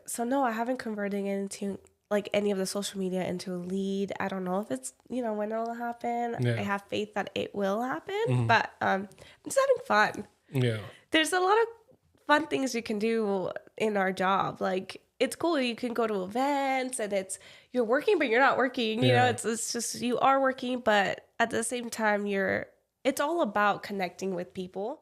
So no, I haven't converted into like any of the social media into a lead. I don't know if it's, when it'll happen. Yeah. I have faith that it will happen, Mm-hmm. but I'm just having fun. Yeah. There's a lot of fun things you can do in our job. Like, it's cool. You can go to events and you're working, but you're not working. Yeah. It's just you are working, but at the same time, it's all about connecting with people.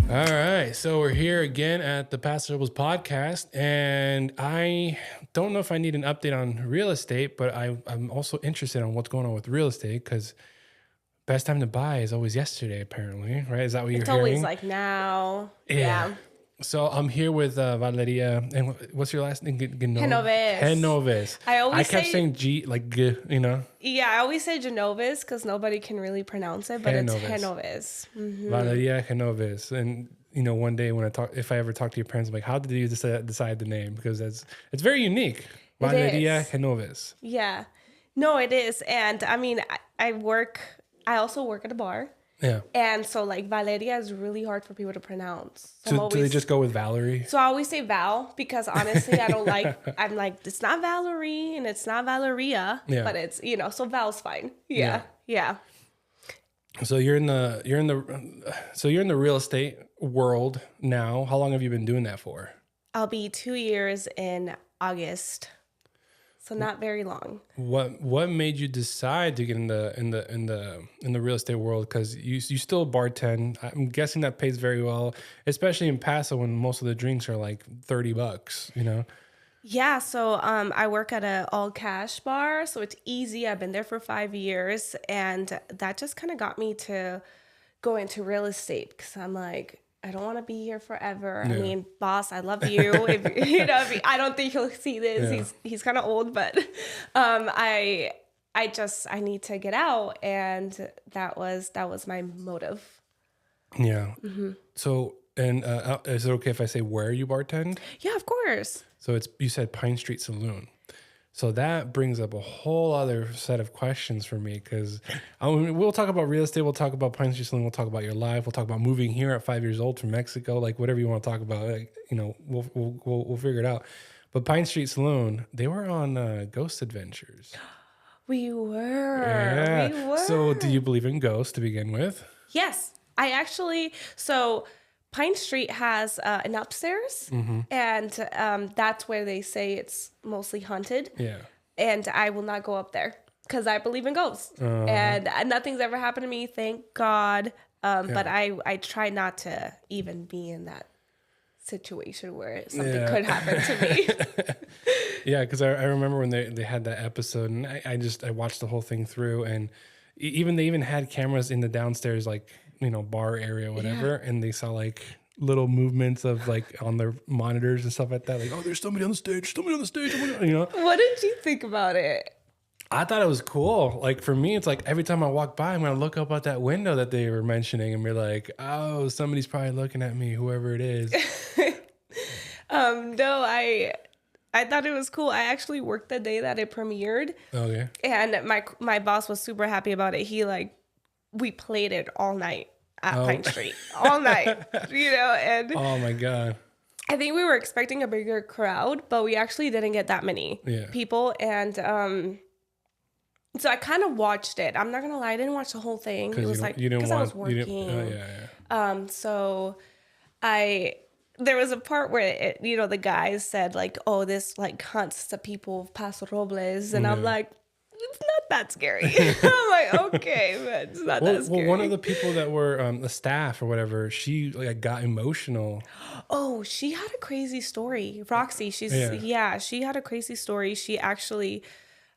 All right, so we're here again at the Paso Robles podcast, and I don't know if I need an update on real estate, but I'm also interested on what's going on with real estate because best time to buy is always yesterday, apparently, right? Is that what you're hearing? It's always like now. Yeah. So I'm here with Valeria, and what's your last name? Genoves. I kept saying G, like G, Yeah, I always say Genoves because nobody can really pronounce it, but it's Genoves. Mm-hmm. Valeria Genoves. And one day when if I ever talk to your parents, I'm like, how did you decide the name? Because it's very unique. Valeria Genoves. Yeah, no, it is. And I mean, I also work at a bar. Yeah. And so like Valeria is really hard for people to pronounce. So do they just go with Valerie? So I always say Val because honestly I'm like, it's not Valerie and it's not Valeria, but it's, so Val's fine. Yeah. So you're in the real estate world now. How long have you been doing that for? I'll be 2 years in August. So not very long. What made you decide to get in the real estate world? Because you still bartend. I'm guessing that pays very well, especially in Paso when most of the drinks are like $30. Yeah. So I work at an all cash bar, so it's easy. I've been there for 5 years, and that just kind of got me to go into real estate because I'm like, I don't want to be here forever. Yeah. I mean, boss, I love you. I don't think he'll see this. Yeah. He's kind of old, but I need to get out, and that was my motive. Yeah. Mm-hmm. So, and is it okay if I say where you bartend? Yeah, of course. So you said Pine Street Saloon. So that brings up a whole other set of questions for me because we'll talk about real estate, we'll talk about Pine Street Saloon, we'll talk about your life, we'll talk about moving here at 5 years old from Mexico, like whatever you want to talk about, like, we'll figure it out. But Pine Street Saloon, they were on Ghost Adventures. We were. Yeah. We were. So do you believe in ghosts to begin with? Yes, I actually. So Pine Street has an upstairs, and that's where they say it's mostly haunted. Yeah. And I will not go up there because I believe in ghosts. And nothing's ever happened to me, thank God. But I try not to even be in that situation where something could happen to me. Yeah, because I remember when they had that episode, and I watched the whole thing through, and they even had cameras in the downstairs, like, bar area, whatever, and they saw like little movements of like on their monitors and stuff like that. Like, oh, there's somebody on the stage. What did you think about it? I thought it was cool. Like for me, it's like every time I walk by, I'm gonna look up at that window that they were mentioning and be like, oh, somebody's probably looking at me, whoever it is. No, I thought it was cool. I actually worked the day that it premiered. Okay. And my boss was super happy about it. We played it all night at Pine Street. All night, and oh my God. I think we were expecting a bigger crowd, but we actually didn't get that many people. And so I kind of watched it. I'm not going to lie, I didn't watch the whole thing. It was because I was working. So there was a part where the guys said like, oh, this like hunts the people of Paso Robles. And I'm like, it's not that scary. I'm like, okay, but it's not that scary. Well, one of the people that were the staff or whatever, she like got emotional. Oh, she had a crazy story. Roxy, she had a crazy story. She actually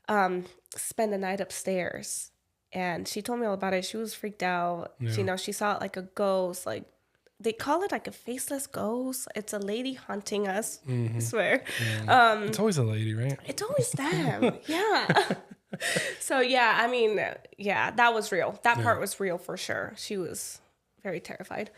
spent the night upstairs, and she told me all about it. She was freaked out. Yeah. She saw it like a ghost, like they call it like a faceless ghost. It's a lady haunting us. I swear. Yeah. It's always a lady, right? It's always them. Yeah. So, yeah, I mean, that was real. That part was real for sure. She was very terrified.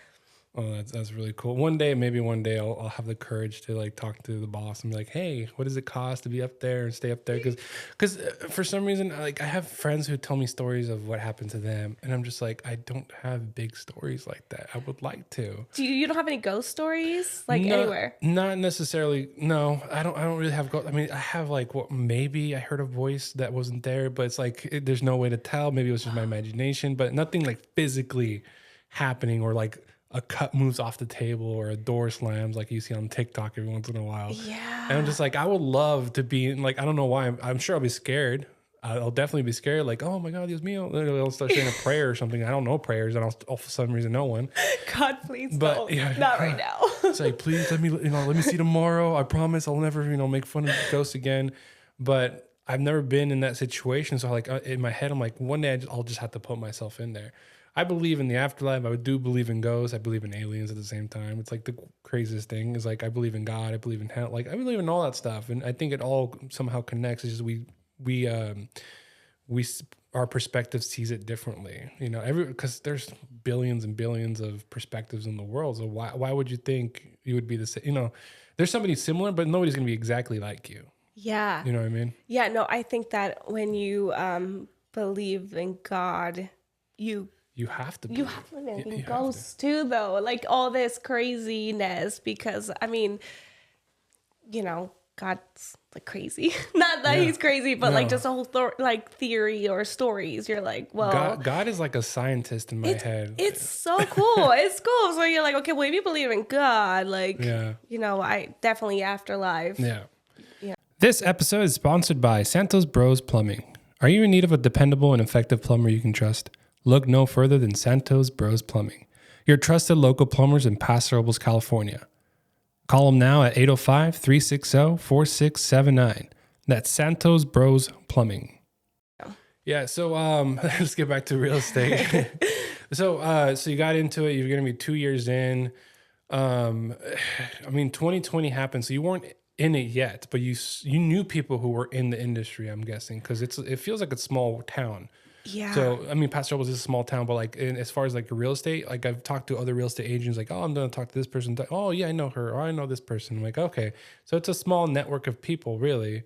Oh, that's really cool. Maybe one day I'll have the courage to like talk to the boss and be like, hey, what does it cost to be up there and stay up there? Because for some reason, like I have friends who tell me stories of what happened to them, and I'm just like, I don't have big stories like that. I would like to. You don't have any ghost stories anywhere? Not necessarily. No, I don't really have ghost. I mean, I have like maybe I heard a voice that wasn't there, but it's like there's no way to tell. Maybe it was just my imagination, but nothing like physically happening or like a cup moves off the table or a door slams like you see on TikTok every once in a while. Yeah. And I'm just like, I would love to be like, I don't know why. I'm sure I'll be scared. I'll definitely be scared. Like, oh my God, Dios mío. I'll start saying a prayer or something. I don't know prayers. And I'll for some reason know one. God, please don't. Yeah, not right now. It's like, please let me see tomorrow. I promise I'll never, make fun of ghosts again. But I've never been in that situation. So like in my head, I'm like, one day I'll just have to put myself in there. I believe in the afterlife. I do believe in ghosts. I believe in aliens at the same time. It's like the craziest thing is like, I believe in God. I believe in hell. Like I believe in all that stuff. And I think it all somehow connects. It's just our perspective sees it differently, because there's billions and billions of perspectives in the world. So why would you think you would be the same? There's somebody similar, but nobody's going to be exactly like you. Yeah. You know what I mean? Yeah. No, I think that when you believe in God, you have to believe in ghosts too, though. Like all this craziness, because I mean, God's like crazy. Not that he's crazy, but like just a whole theory or stories. You're like, well, God is like a scientist in my head. It's so cool. It's cool. So you're like, okay, well, if you believe in God, like, I definitely afterlife. Yeah. This episode is sponsored by Santos Bros Plumbing. Are you in need of a dependable and effective plumber you can trust? Look no further than Santos Bros Plumbing, your trusted local plumbers in Paso Robles, California. Call them now at 805-360-4679. That's Santos Bros Plumbing. Yeah, so let's get back to real estate. So you got into it. You're going to be 2 years in. 2020 happened, so you weren't in it yet, but you knew people who were in the industry, I'm guessing, because it feels like a small town. Yeah. So, Paso Robles is a small town, but like as far as like real estate, like I've talked to other real estate agents, like, oh, I'm going to talk to this person. Oh, yeah, I know her. Or I know this person. I'm like, okay. So it's a small network of people, really.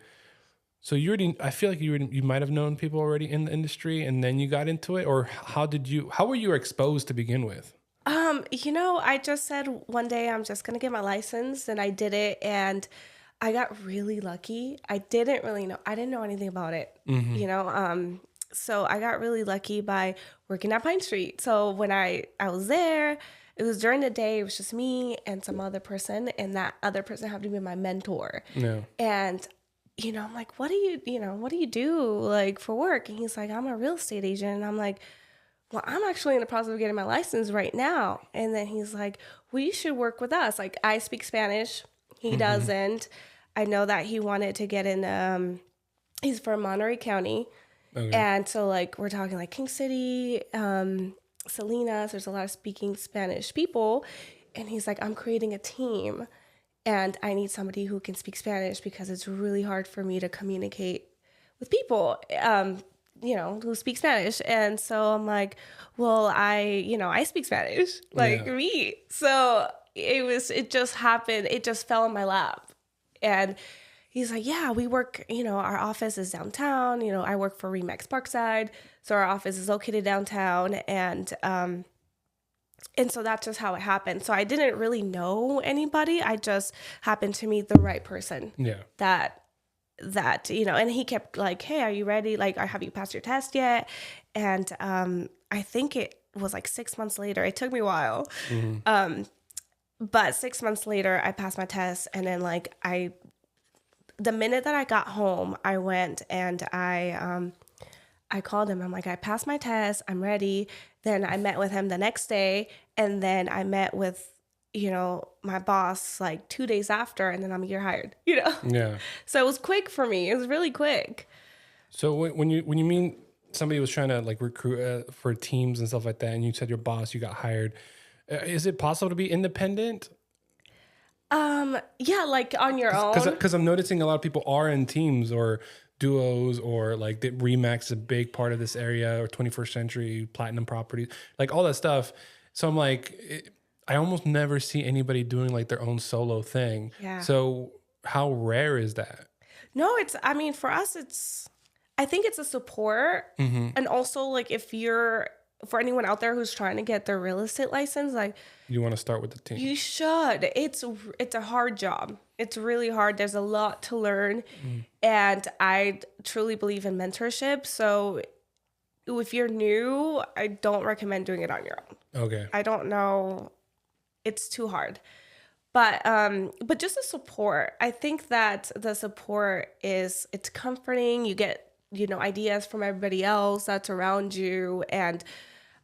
So I feel like you might have known people already in the industry and then you got into it, or how were you exposed to begin with? I just said one day I'm just going to get my license, and I did it, and I got really lucky. I didn't know anything about it, So I got really lucky by working at Pine Street. So when I was there, it was during the day. It was just me and some other person, and that other person happened to be my mentor. Yeah. And I'm like, what do you do like for work? And he's like, I'm a real estate agent. And I'm like, well, I'm actually in the process of getting my license right now. And then he's like, well, you should work with us. Like, I speak Spanish. He doesn't. I know that he wanted to get in. He's from Monterey County. Okay. And so like we're talking like King City, Salinas, there's a lot of speaking Spanish people. And he's like, I'm creating a team and I need somebody who can speak Spanish because it's really hard for me to communicate with people, who speak Spanish. And so I'm like, well, I speak Spanish, me. So it just happened. It just fell in my lap. And he's like, yeah, we work, our office is downtown. I work for Remax Parkside. So our office is located downtown. And so that's just how it happened. So I didn't really know anybody. I just happened to meet the right person. Yeah. That, and he kept like, hey, are you ready? Like, have you passed your test yet? And I think it was like 6 months later. It took me a while. Mm-hmm. But 6 months later, I passed my test. And then like the minute that I got home, I went and I called him. I'm like, I passed my test. I'm ready. Then I met with him the next day. And then I met with, my boss like 2 days after. And then you're hired, Yeah. So it was quick for me. It was really quick. So when you mean somebody was trying to like recruit for teams and stuff like that, and you said your boss, you got hired, is it possible to be independent? Yeah, like on your own. Because I'm noticing a lot of people are in teams or duos, or like the Remax is a big part of this area, or 21st Century Platinum Properties, like all that stuff. So I'm like, I almost never see anybody doing like their own solo thing. Yeah. So how rare is that? No, I mean, for us, I think it's a support. And also like for anyone out there who's trying to get their real estate license, like you want to start with the team. You should. It's a hard job. It's really hard. There's a lot to learn. And I truly believe in mentorship. So if you're new, I don't recommend doing it on your own. Okay. I don't know. It's too hard. But just the support. I think that the support it's comforting. You get, ideas from everybody else that's around you. And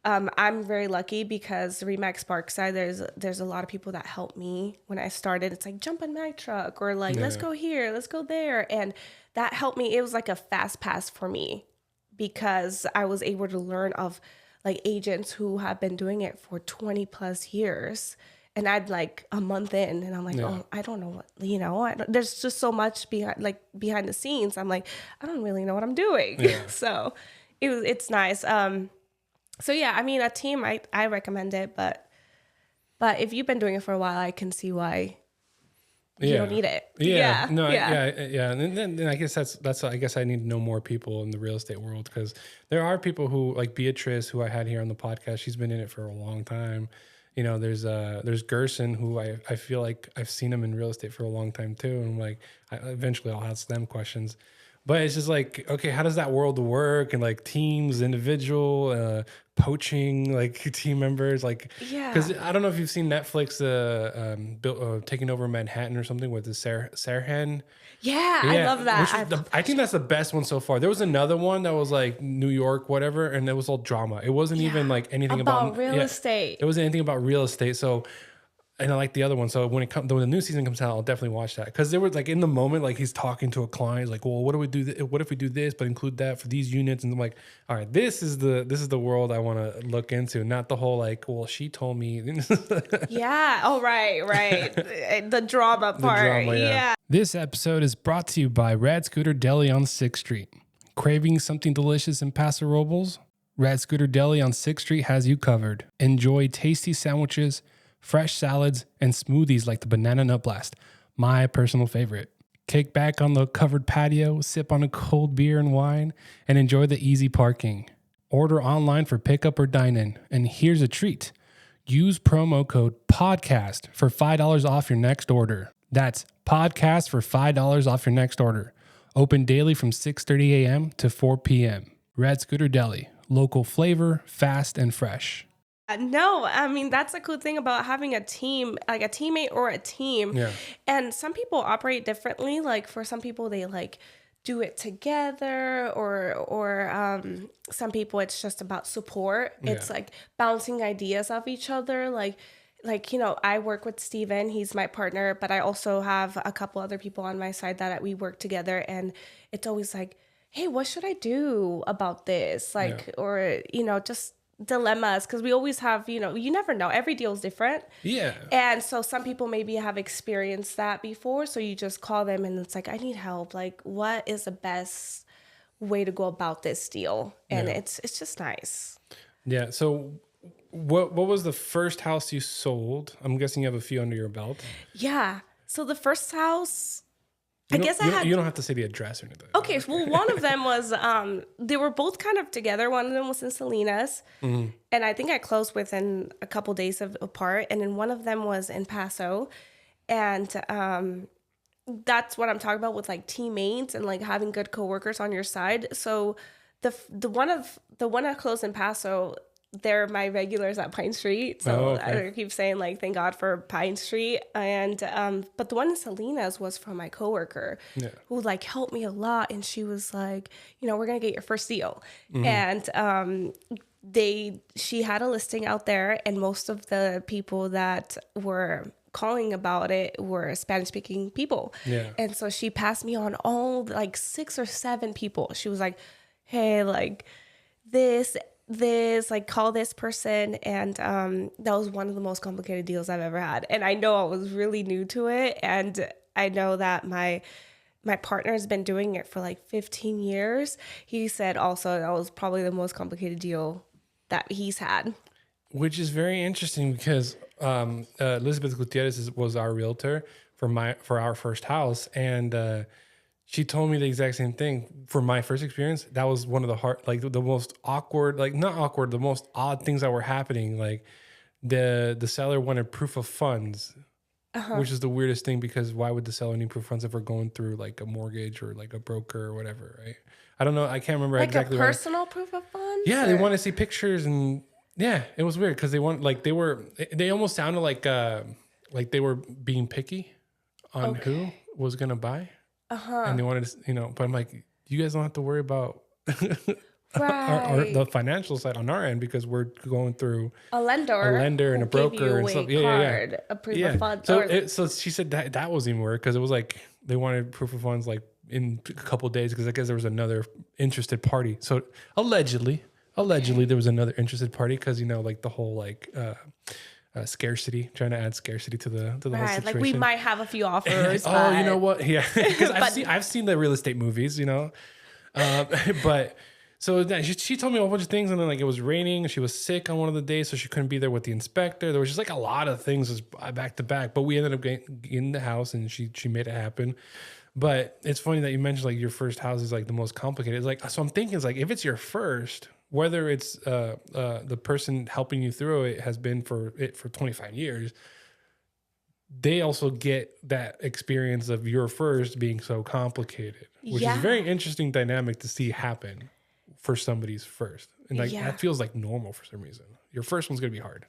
I'm very lucky because Remax Parkside, there's a lot of people that helped me when I started. It's like, jump in my truck, or like, let's go here, let's go there. And that helped me. It was like a fast pass for me because I was able to learn of like agents who have been doing it for 20 plus years. And I'd like a month in and I'm like, oh, I don't know what, there's just so much behind the scenes. I'm like, I don't really know what I'm doing. Yeah. So it's nice. So yeah, I mean, a team, I recommend it, but if you've been doing it for a while, I can see why you don't need it. Yeah. And then I guess that's I guess I need to know more people in the real estate world, because there are people who, like Beatrice, who I had here on the podcast. She's been in it for a long time. There's Gerson, who I feel like I've seen him in real estate for a long time too. And I'm like, eventually I'll ask them questions. But it's just like, okay, how does that world work? And like teams, individual, poaching, like team members, like, because I don't know if you've seen Netflix taking over Manhattan or something with the Sirhan. Yeah, I love that. I think that's the best one so far. There was another one that was like New York, whatever, and it was all drama. It wasn't even like anything about real estate. It wasn't anything about real estate. So. And I like the other one. So when the new season comes out, I'll definitely watch that. Because there was like in the moment, like he's talking to a client, he's like, well, what do we do? What if we do this, but include that for these units? And I'm like, all right, this is the world I want to look into, not the whole like, well, she told me. Yeah. Oh, right. The drama part. Yeah. This episode is brought to you by Rad Scooter Deli on 6th Street. Craving something delicious in Paso Robles? Rad Scooter Deli on 6th Street has you covered. Enjoy tasty sandwiches, fresh salads, and smoothies like the Banana Nut Blast, my personal favorite. Kick back on the covered patio, sip on a cold beer and wine, and enjoy the easy parking. Order online for pickup or dine-in. And here's a treat. Use promo code PODCAST for $5 off your next order. That's PODCAST for $5 off your next order. Open daily from 6:30 a.m. to 4 p.m. Rad Scooter Deli. Local flavor, fast and fresh. No, I mean, that's a cool thing about having a team, like a teammate or a team. Yeah. And some people operate differently. Like for some people, they like do it together, or some people it's just about support. Yeah. It's like bouncing ideas off each other. Like, I work with Steven, he's my partner, but I also have a couple other people on my side that we work together. And it's always like, hey, what should I do about this? Like, or, just dilemmas, because we always have, you never know, every deal is different. Yeah. And so some people maybe have experienced that before, so you just call them and it's like, I need help, like what is the best way to go about this deal? And it's just nice. So what was the first house you sold? I'm guessing you have a few under your belt. So the first house, you don't have to say the address or anything. Okay, well, one of them was, they were both kind of together. One of them was in Salinas, and I think I closed within a couple days apart. And then one of them was in Paso, and that's what I'm talking about with like teammates and like having good coworkers on your side. So the one I closed in Paso, they're my regulars at Pine Street. So I keep saying like, thank God for Pine Street. And, but the one in Salinas was from my coworker who like helped me a lot. And she was like, we're going to get your first deal. And, she had a listing out there, and most of the people that were calling about it were Spanish speaking people. Yeah. And so she passed me on all like 6 or 7 people. She was like, hey, like this, like call this person. And that was one of the most complicated deals I've ever had. And I know I was really new to it. And I know that my partner has been doing it for like 15 years. He said also that was probably the most complicated deal that he's had. Which is very interesting, because Elizabeth Gutierrez was our realtor for our first house, and she told me the exact same thing. For my first experience, that was one of the most awkward, not awkward, the most odd things that were happening. Like the seller wanted proof of funds, which is the weirdest thing, because why would the seller need proof of funds if we're going through like a mortgage or like a broker or whatever, right? I don't know. I can't remember like exactly. Like a personal proof of funds? Yeah, they want to see pictures, and yeah, it was weird because they almost sounded like they were being picky on who was going to buy. And they wanted to, but I'm like, you guys don't have to worry about the financial side on our end, because we're going through a lender and a broker and stuff. A proof of funds. So she said that was even weird, because it was like they wanted proof of funds like in a couple of days, because I guess there was another interested party. So allegedly there was another interested party, because like the whole scarcity, trying to add scarcity to the whole situation. Like we might have a few offers. Oh, you know what? Yeah, because I've seen the real estate movies, but so she told me a whole bunch of things, and then like it was raining, and she was sick on one of the days, so she couldn't be there with the inspector. There was just like a lot of things back to back, but we ended up getting in the house, and she made it happen. But it's funny that you mentioned like your first house is like the most complicated. It's like, so I'm thinking, it's like, if it's your first, whether it's the person helping you through it has been for 25 years, they also get that experience of your first being so complicated, which is a very interesting dynamic to see happen for somebody's first. And like that feels like normal for some reason. Your first one's going to be hard.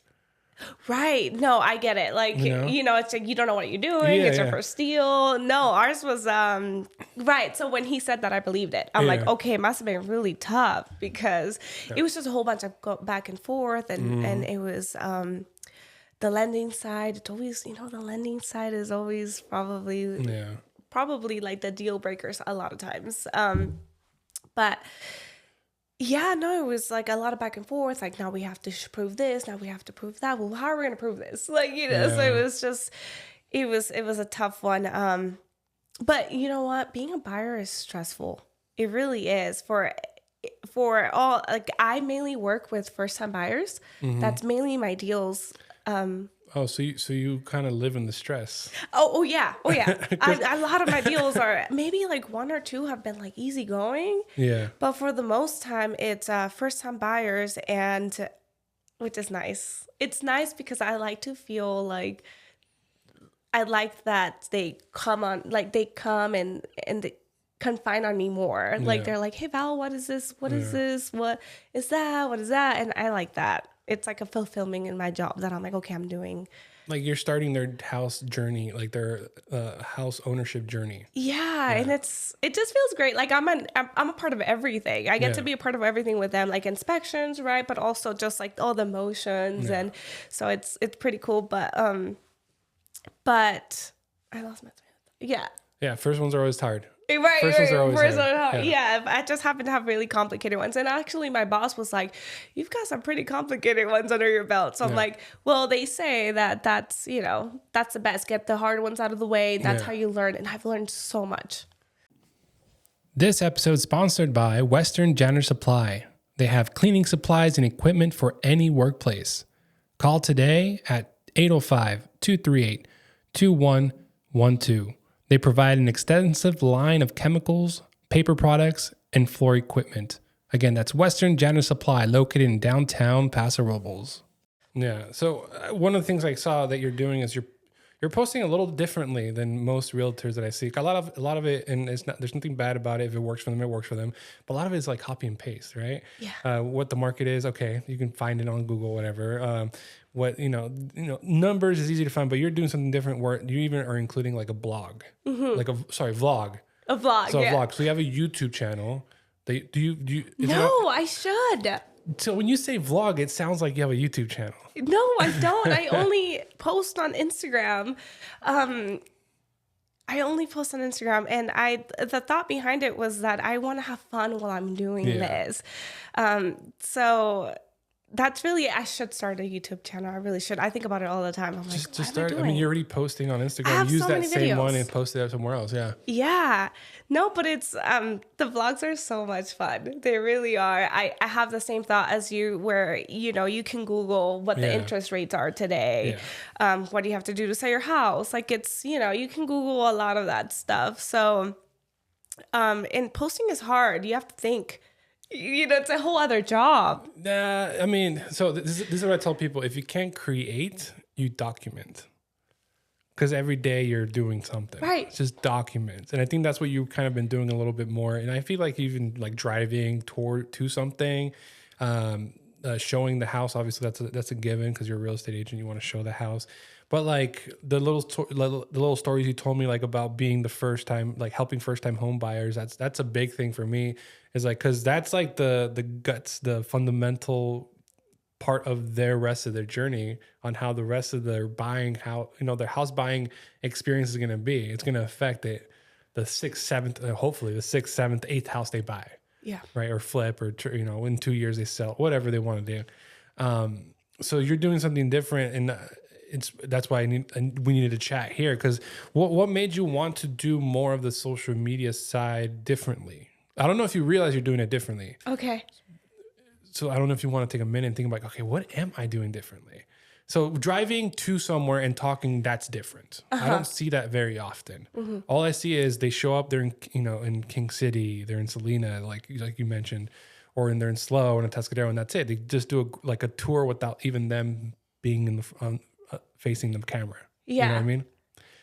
Right. No, I get it. Like, it's like, you don't know what you're doing. It's your first deal. No, ours was, right. So when he said that, I believed it. I'm like, okay, it must have been really tough, because it was just a whole bunch of back and forth. And it was, the lending side. It's always, the lending side is always probably like the deal breakers a lot of times. But yeah, no, it was like a lot of back and forth. Like, now we have to prove this. Now we have to prove that. Well, how are we going to prove this? Like, so it was just, it was a tough one. But you know what? Being a buyer is stressful. It really is for all, like, I mainly work with first-time buyers. Mm-hmm. That's mainly my deals. So you kind of live in the stress. Oh yeah. A lot of my deals are, maybe like one or two have been like easygoing. Yeah. But for the most time, it's first time buyers, and which is nice. It's nice because I like to feel like, I like that they come and they confine on me more. Like they're like, hey Val, what is this? What is this? What is that? What is that? And I like that. It's like a fulfilling in my job that I'm like, okay, I'm doing. Like you're starting their house journey, like their house ownership journey. Yeah, and it just feels great. Like I'm a part of everything. I get to be a part of everything with them, like inspections, right? But also just like all the motions, and so it's pretty cool. But I lost my thread. Yeah. First ones are always hard. Right. First ones are always hard. Yeah, I just happen to have really complicated ones. And actually, my boss was like, you've got some pretty complicated ones under your belt. So I'm like, well, they say that's the best. Get the hard ones out of the way. That's how you learn. And I've learned so much. This episode is sponsored by Western Janitor Supply. They have cleaning supplies and equipment for any workplace. Call today at 805-238-2112. They provide an extensive line of chemicals, paper products, and floor equipment. Again, that's Western Janitor Supply, located in downtown Paso Robles. Yeah. So one of the things I saw that you're doing is you're posting a little differently than most realtors that I see. A lot of it, and there's nothing bad about it. If it works for them, it works for them. But a lot of it is like copy and paste, right? Yeah. What the market is, okay, you can find it on Google, whatever. What numbers is easy to find, but you're doing something different where you even are including like a blog, vlog. A vlog. So a vlog. So you have a YouTube channel. Do you? No, I should. So when you say vlog, it sounds like you have a YouTube channel. No, I don't. I only post on Instagram. And the thought behind it was that I want to have fun while I'm doing this. So that's really, I should start a YouTube channel. I really should. I think about it all the time. I'm like, just start. I mean, you're already posting on Instagram. Use that same one and post it somewhere else. Yeah. Yeah. No, but it's, the vlogs are so much fun. They really are. I have the same thought as you where, you know, you can Google what the interest rates are today. Yeah. What do you have to do to sell your house? Like it's, you know, you can Google a lot of that stuff. So, and posting is hard. You have to think. You know, it's a whole other job. I mean, so this is what I tell people. If you can't create, you document. Because every day you're doing something. Right. Just document. And I think that's what you've kind of been doing a little bit more. And I feel like even like driving to something, showing the house, obviously that's a given because you're a real estate agent. You want to show the house. But like the little stories you told me like about being the first time, like helping first time home buyers, that's a big thing for me. Is like, cause that's like the guts, the fundamental part of their rest of their journey on how the rest of their their house buying experience is going to be. It's going to affect it, the 6th, 7th, hopefully the 6th, 7th, 8th house they buy. Yeah. Right. Or flip or, you know, in 2 years they sell, whatever they want to do. So you're doing something different and that's why we needed to chat here. Cause what made you want to do more of the social media side differently? I don't know if you realize you're doing it differently. Okay. So I don't know if you want to take a minute and think about, okay, what am I doing differently? So driving to somewhere and talking, that's different. I don't see that very often. Mm-hmm. All I see is they show up, they're in King City, they're in Salina, like you mentioned, or they're in Slow and in Tuscadero, and that's it. They just do a tour without even them being in the facing the camera. Yeah. You know what I mean?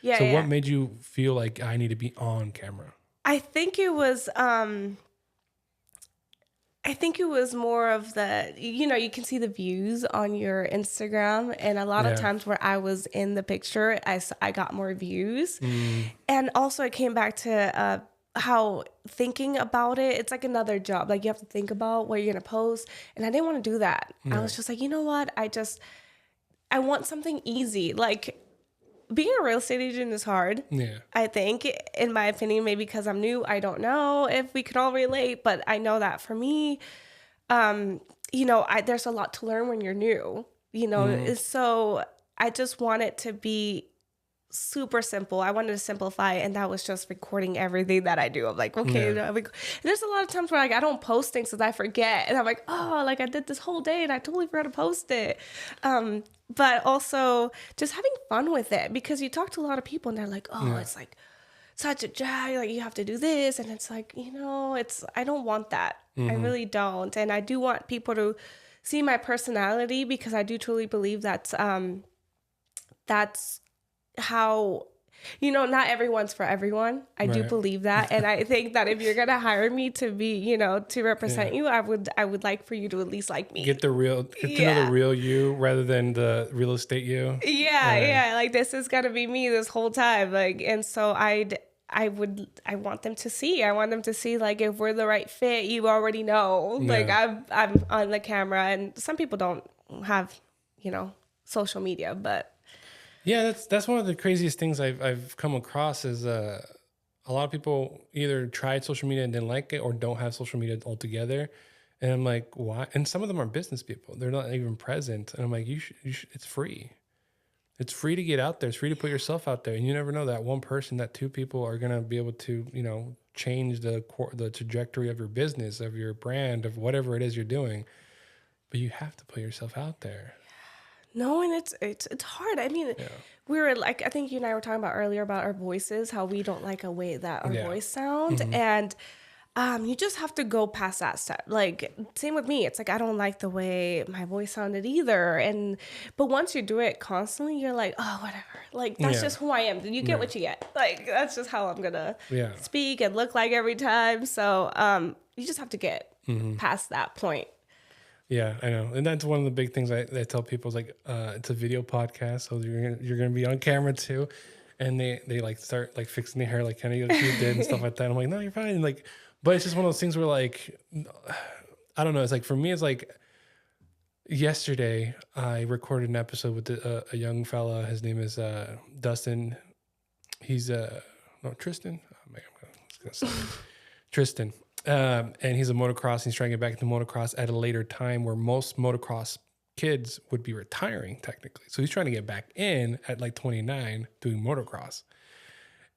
Yeah. So what made you feel like I need to be on camera? I think it was more of the, you know, you can see the views on your Instagram. And a lot of times where I was in the picture, I got more views. And also it came back to how thinking about it, it's like another job. Like you have to think about what you're going to post. And I didn't want to do that. I was just like, you know what? I want something easy. Like being a real estate agent is hard. Yeah. I think, in my opinion, maybe because I'm new, I don't know if we can all relate, but I know that for me, you know, there's a lot to learn when you're new, you know, so I just want it to be super simple. I wanted to simplify, and that was just recording everything that I do. I'm like, okay, there's a lot of times where like I don't post things because I forget, and I'm like, oh, like I did this whole day and I totally forgot to post it. But also just having fun with it, because you talk to a lot of people and they're like, oh, it's like such a drag, like you have to do this, and it's like, you know, I don't want that. I really don't. And I do want people to see my personality, because I do truly believe that's how, you know, not everyone's for everyone. I do believe that. And I think that if you're going to hire me to be, you know, to represent you, I would like for you to at least like me. Get to know the real you rather than the real estate you. Yeah. Like this is going to be me this whole time. Like, and so I want them to see. I want them to see, like, if we're the right fit, you already know. Like I'm on the camera, and some people don't have, you know, social media, but yeah, that's one of the craziest things I've come across is a lot of people either tried social media and didn't like it, or don't have social media altogether. And I'm like, why? And some of them are business people. They're not even present. And I'm like, you should, it's free. It's free to get out there. It's free to put yourself out there. And you never know, that one person, that two people are going to be able to, you know, change the trajectory of your business, of your brand, of whatever it is you're doing. But you have to put yourself out there. No, and it's hard. I mean, we were like, I think you and I were talking about earlier about our voices, how we don't like a way that our voice sounds. And you just have to go past that step. Like, same with me. It's like, I don't like the way my voice sounded either. But once you do it constantly, you're like, oh, whatever. Like, that's just who I am. You get what you get. Like, that's just how I'm going to speak and look like every time. So you just have to get past that point. Yeah, I know. And that's one of the big things I tell people is like, it's a video podcast, so you're gonna be on camera too. And they like start like fixing their hair like kind of you did and stuff like that. I'm like, no, you're fine. Like, but it's just one of those things where like, I don't know. It's like, for me, it's like yesterday I recorded an episode with a young fella. His name is Dustin. He's Tristan. Oh, man, I'm gonna say Tristan. And he's a motocross. He's trying to get back into motocross at a later time where most motocross kids would be retiring technically. So he's trying to get back in at like 29 doing motocross.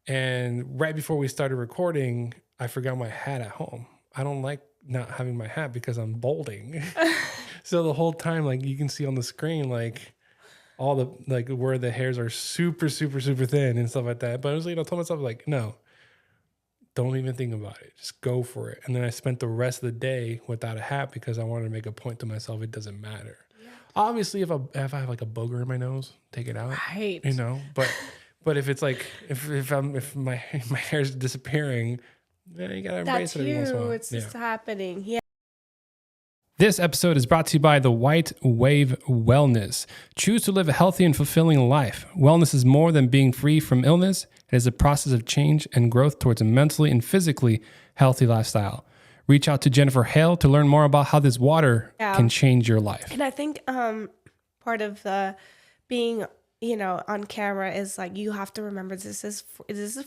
And right before we started recording, I forgot my hat at home. I don't like not having my hat because I'm balding. So the whole time, like you can see on the screen, like all the, like where the hairs are super, super, super thin and stuff like that. But I was like, I told myself like, no, don't even think about it. Just go for it. And then I spent the rest of the day without a hat because I wanted to make a point to myself. It doesn't matter. Yeah. Obviously, if I have like a booger in my nose, take it out. Right. You know, but if it's like if my hair's disappearing, then you gotta embrace it every once in a while. It's just happening. Yeah. This episode is brought to you by the White Wave Wellness. Choose to live a healthy and fulfilling life. Wellness is more than being free from illness. It is a process of change and growth towards a mentally and physically healthy lifestyle. Reach out to Jennifer Hale to learn more about how this water can change your life. And I think part of being on camera is like you have to remember this is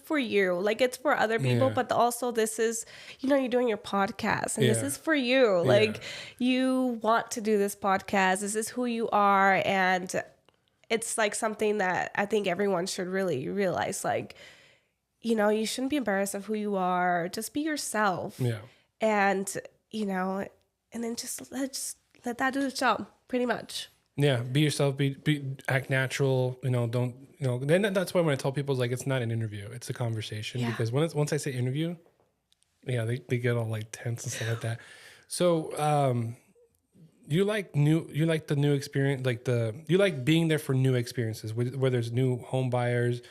for you. Like it's for other people, but also this is you're doing your podcast and this is for you. Like you want to do this podcast. This is who you are, and it's like something that I think everyone should really realize. Like you shouldn't be embarrassed of who you are. Just be yourself. Yeah. And and then just let that do the job. Pretty much. Yeah, be yourself. Act natural. Don't. Then that's why when I tell people, it's like it's not an interview; it's a conversation. Because once I say interview, they get all like tense and stuff like that. So, you like the new experience, you like being there for new experiences, where there's new home buyers,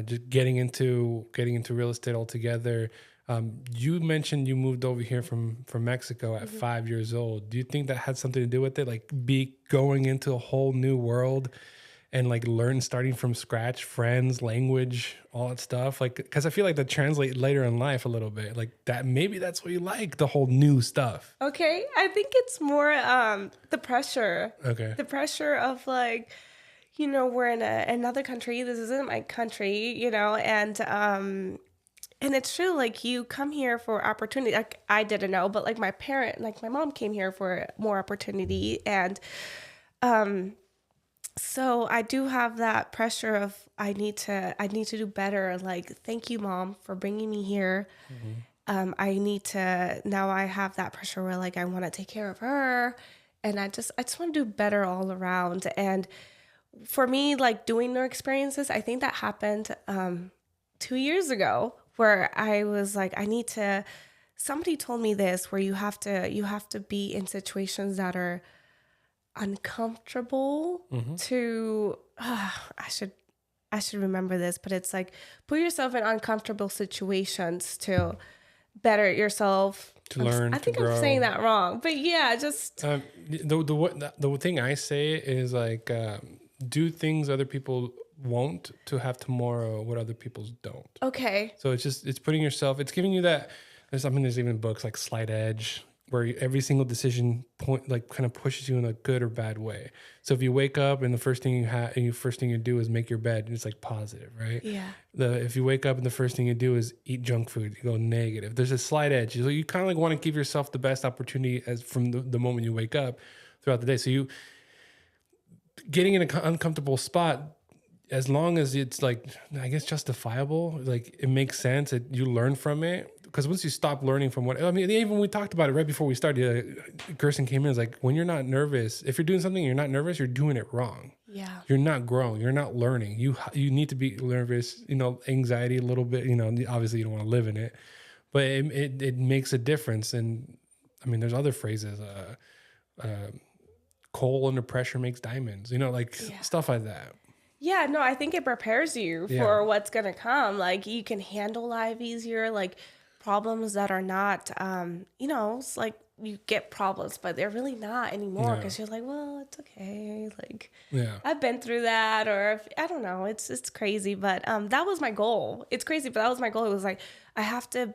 just getting into real estate altogether. You mentioned you moved over here from Mexico at 5 years old. Do you think that had something to do with it? Like going into a whole new world and like starting from scratch, friends, language, all that stuff. Like, cause I feel like that translate later in life a little bit like that. Maybe that's what you like, the whole new stuff. Okay. I think it's more, the pressure. Okay. The pressure of like, we're in another country. This isn't my country, and it's true, like you come here for opportunity. Like I didn't know, but like my mom came here for more opportunity. And so I do have that pressure of I need to do better. Like, thank you, Mom, for bringing me here. Mm-hmm. Now I have that pressure where like I want to take care of her. And I just want to do better all around. And for me, like doing new experiences, I think that happened 2 years ago. Where I was like, somebody told me this, where you have to be in situations that are uncomfortable to, I should remember this, but it's like, put yourself in uncomfortable situations to better yourself. To learn, I think to grow. I'm saying that wrong, but yeah, just. The thing I say is like, do things other people won't to have tomorrow what other people don't. Okay. So it's putting yourself, it's giving you that. There's even books like Slight Edge where every single decision point like kind of pushes you in a good or bad way. So if you wake up and the first thing you do is make your bed, it's like positive, right? Yeah. If you wake up and the first thing you do is eat junk food, you go negative. There's a slight edge. So you kind of like want to give yourself the best opportunity as from the moment you wake up throughout the day. So you getting in an uncomfortable spot, as long as it's like, I guess, justifiable, like it makes sense that you learn from it. Because once you stop learning from even we talked about it right before we started, Kirsten came in, is like, when you're not nervous, if you're doing something, you're not nervous, you're doing it wrong. Yeah. You're not growing. You're not learning. You need to be nervous, anxiety a little bit, obviously you don't want to live in it, but it makes a difference. And I mean, there's other phrases, coal under pressure makes diamonds, stuff like that. Yeah, no, I think it prepares you for what's going to come. Like you can handle life easier, like problems that are not, it's like you get problems, but they're really not anymore because you're like, well, it's okay. Like, I've been through that, or I don't know. It's crazy, but that was my goal. It's crazy, but that was my goal. It was like I have to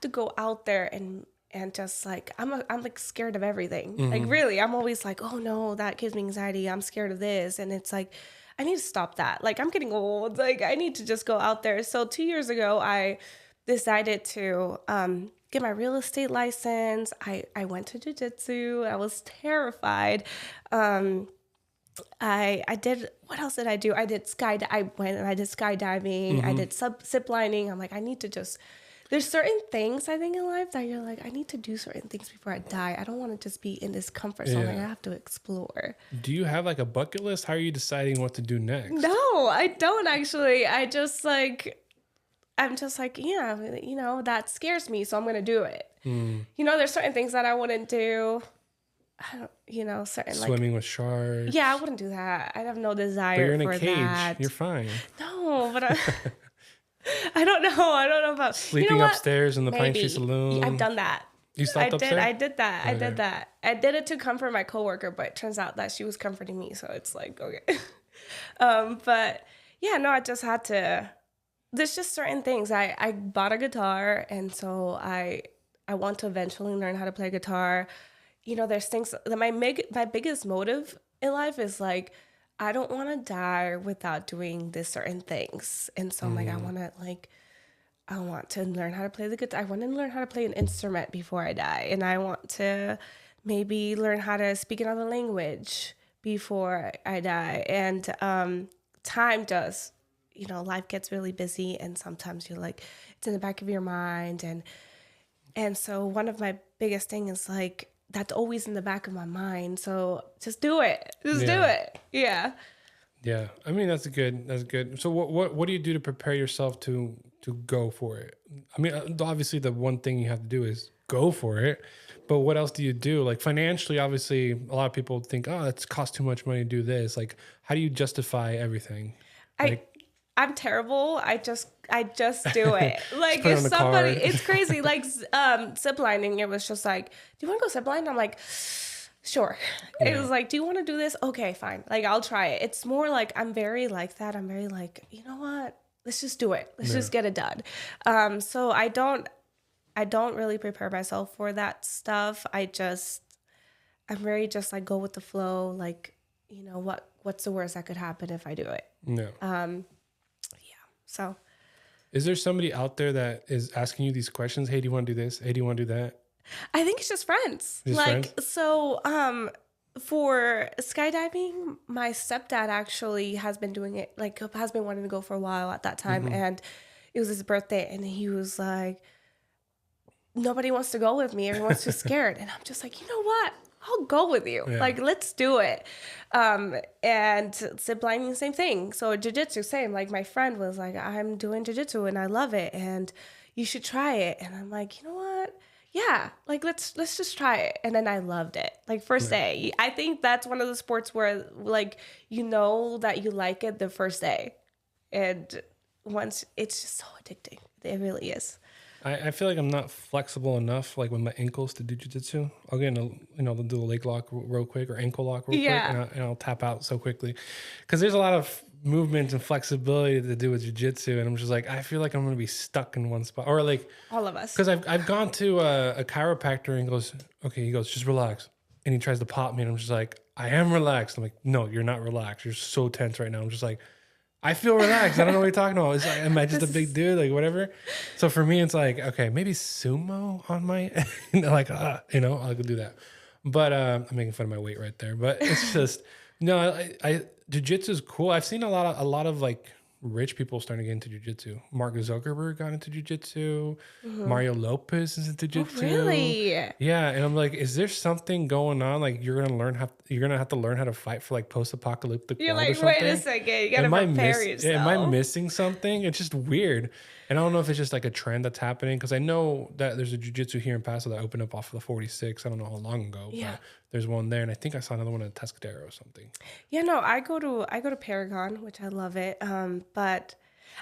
go out there and just like I'm like scared of everything. Mm-hmm. Like really, I'm always like, oh no, that gives me anxiety. I'm scared of this, and it's like I need to stop that. Like I'm getting old. Like I need to just go out there. So 2 years ago, I decided to get my real estate license. I went to jiu-jitsu. I was terrified. I did, what else did I do? I did skydiving. I did ziplining. I'm like, I need to just, there's certain things I think in life that you're like, I need to do certain things before I die. I don't want to just be in this comfort zone. Like, I have to explore. Do you have like a bucket list? How are you deciding what to do next? No, I don't actually. I'm just like, yeah, that scares me. So I'm going to do it. There's certain things that I wouldn't do. I don't, certain swimming with sharks. Yeah, I wouldn't do that. I'd have no desire but you're in for a cage. that. You're fine. No, but I don't know. I don't know about sleeping upstairs in the Pine Street Saloon. I've done that. You slept upstairs? I did that. Okay. I did that. I did it to comfort my coworker, but it turns out that she was comforting me. So it's like, okay. But yeah, no, I just had to. There's just certain things. I bought a guitar, and so I want to eventually learn how to play guitar. There's things that my biggest motive in life is like, I don't want to die without doing these certain things. And so I'm like, I want to learn how to play the guitar. I want to learn how to play an instrument before I die. And I want to maybe learn how to speak another language before I die. And time does, life gets really busy. And sometimes you're like, it's in the back of your mind. And so one of my biggest things is like, that's always in the back of my mind. So just do it. Do it. Yeah. Yeah. I mean, that's good. So what do you do to prepare yourself to go for it? I mean, obviously the one thing you have to do is go for it, but what else do you do? Like financially, obviously a lot of people think, oh, it's cost too much money to do this. Like, how do you justify everything? I'm terrible. I just do it. Like if somebody, it's crazy. Like ziplining, it was just like, do you want to go zipline? I'm like, sure. Yeah. It was like, do you want to do this? Okay, fine. Like I'll try it. It's more like I'm very like that. I'm very like, you know what? Let's just do it. Let's just get it done. So I don't really prepare myself for that stuff. I'm very just like go with the flow. Like, what's the worst that could happen if I do it? No. So, is there somebody out there that is asking you these questions? Hey, do you want to do this? Hey, do you want to do that? I think it's just friends. Friends? So, for skydiving, my stepdad actually has been doing it, like has been wanting to go for a while at that time. And it was his birthday and he was like, nobody wants to go with me. Everyone's too scared. And I'm just like, you know what? I'll go with you. Yeah. Like, let's do it. And ziplining, same thing. So jiu-jitsu, same. Like my friend was like, I'm doing jiu-jitsu and I love it and you should try it. And I'm like, you know what? Yeah, like let's just try it. And then I loved it. Like first day. I think that's one of the sports where like that you like it the first day. And once it's just so addicting. It really is. I feel like I'm not flexible enough, like with my ankles to do jiu-jitsu. I'll get they'll do a leg lock real quick or ankle lock real quick, and I'll tap out so quickly. Because there's a lot of movement and flexibility to do with jiu-jitsu, and I'm just like, I feel like I'm going to be stuck in one spot. Or like... all of us. Because I've gone to a chiropractor and he goes, just relax. And he tries to pop me, and I'm just like, I am relaxed. I'm like, no, you're not relaxed. You're so tense right now. I'm just like... I feel relaxed. I don't know what you're talking about. It's like, am I just a big dude? Like, whatever. So for me, it's like, okay, maybe sumo on my, like, I could do that. But I'm making fun of my weight right there. But it's just, no, jiu-jitsu is cool. I've seen a lot of like rich people starting to get into jiu-jitsu. Mark Zuckerberg got into jiu-jitsu. Mario Lopez is into jiu-jitsu. Oh, really? Yeah, and I'm like, is there something going on? Like you're gonna have to learn how to fight for like post-apocalyptic world or something. Wait a second, you gotta prepare yourself. Am I missing something? It's just weird. And I don't know if it's just like a trend that's happening because I know that there's a jiu-jitsu here in Paso that opened up off of the 46. I don't know how long ago, but there's one there, and I think I saw another one in Pescadero or something. Yeah, no, I go to Paragon, which I love it. But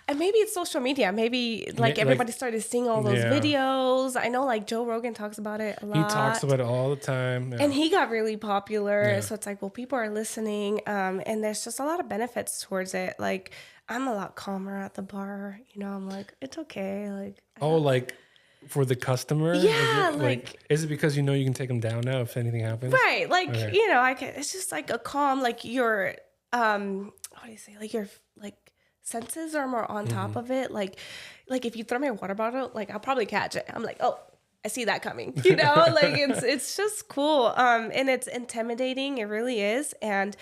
and maybe it's social media. Maybe like everybody started seeing all those videos. I know like Joe Rogan talks about it a lot. He talks about it all the time. Yeah. And he got really popular. So it's like, well, people are listening. And there's just a lot of benefits towards it. Like I'm a lot calmer at the bar. I'm like, it's okay. Like, for the customer? Yeah. Is it because you can take them down now if anything happens? Right. Like, okay. It's just like a calm, like your, what do you say? Like your, like, senses are more on top of it. Like if you throw me a water bottle, like I'll probably catch it. I'm like, oh, I see that coming, you know, like it's just cool. And it's intimidating. It really is. And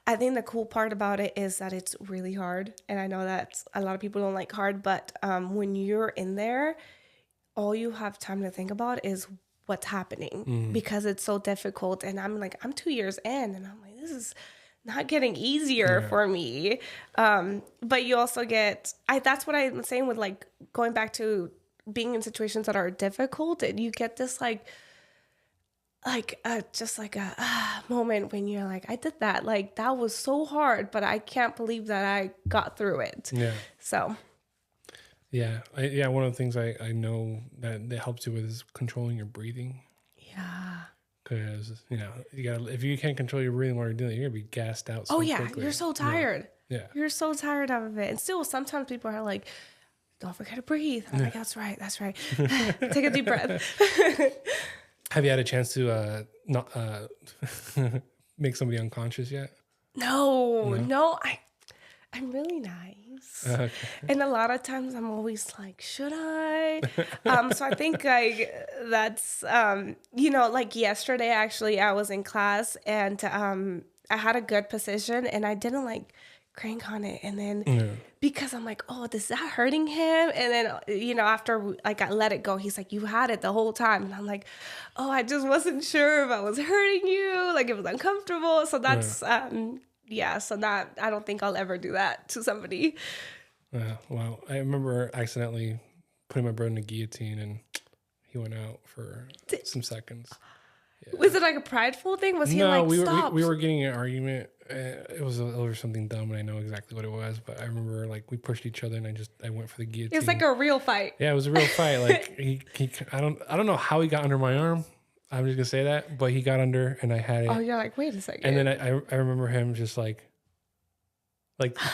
I think the cool part about it is that it's really hard. And I know that a lot of people don't like hard, but when you're in there, all you have time to think about is what's happening because it's so difficult. And I'm 2 years in and I'm like, this is not getting easier for me. But you also that's what I'm saying with like going back to being in situations that are difficult, and you get this just like a moment when you're like, I did that. Like that was so hard, but I can't believe that I got through it. Yeah. So. Yeah. One of the things I know that helps you with is controlling your breathing. Yeah. Because, if you can't control your breathing while you're doing it, you're going to be gassed out so quickly. You're so tired. Yeah. You're so tired of it. And still, sometimes people are like, don't forget to breathe. I'm like, that's right. Take a deep breath. Have you had a chance to not make somebody unconscious yet? No. I'm really nice. Okay. And a lot of times I'm always like, should I? So I think like that's, like yesterday, actually, I was in class and I had a good position and I didn't like crank on it. And then because I'm like, oh, is that hurting him? And then, after like I let it go, he's like, you had it the whole time. And I'm like, oh, I just wasn't sure if I was hurting you. Like it was uncomfortable. So that's, so that I don't think I'll ever do that to somebody. Wow. I remember accidentally putting my brother in a guillotine and he went out for some seconds. Yeah. Was it like a prideful thing? Was he like, stop? We were getting an argument. It was over something dumb, and I know exactly what it was. But I remember like we pushed each other, and I went for the guillotine. It was like a real fight. Yeah, it was a real fight. Like I don't know how he got under my arm. I'm just gonna say that, but he got under, and I had it. Oh, you're like, wait a second. And then I remember him just like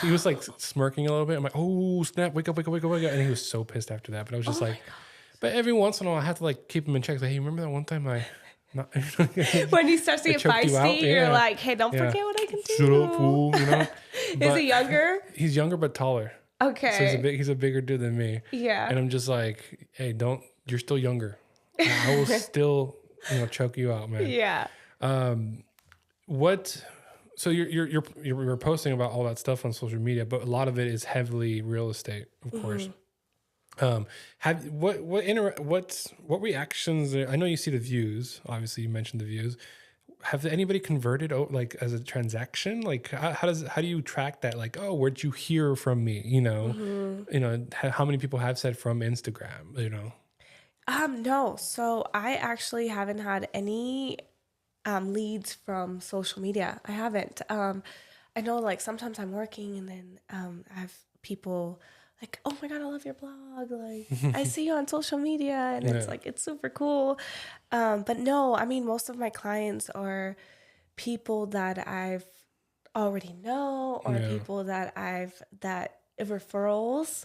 he was like smirking a little bit. I'm like, oh snap, wake up, and he was so pissed after that. But I was just but every once in a while I have to like keep him in check. Like, hey, remember that one time when he starts to get feisty, you're like, hey, don't forget what I can do. Shut up, fool. Is he younger? He's younger but taller. Okay. So he's a bigger dude than me. Yeah. And I'm just like, hey, you're still younger. I will still, choke you out, man. Yeah. So you're posting about all that stuff on social media, but a lot of it is heavily real estate, of course. What reactions? I know you see the views. Obviously, you mentioned the views. Have anybody converted like as a transaction? Like how do you track that? Like, oh, where'd you hear from me? How many people have said from Instagram? No. So I actually haven't had any leads from social media. I haven't. I know like sometimes I'm working and then I have people like, oh my God, I love your blog. Like I see you on social media and it's like, it's super cool. But no, I mean, most of my clients are people that I've already know or people that referrals.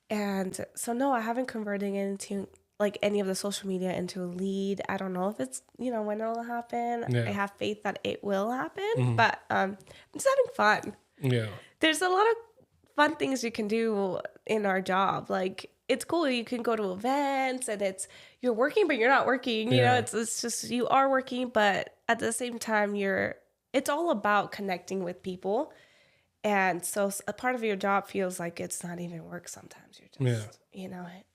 And so no, I haven't converted into like any of the social media into a lead. I don't know if it's, when it'll happen. Yeah. I have faith that it will happen, but I'm just having fun. Yeah. There's a lot of fun things you can do in our job. Like it's cool. You can go to events and you're working, but you're not working, it's just, you are working, but at the same time it's all about connecting with people. And so a part of your job feels like it's not even work. Sometimes you're just,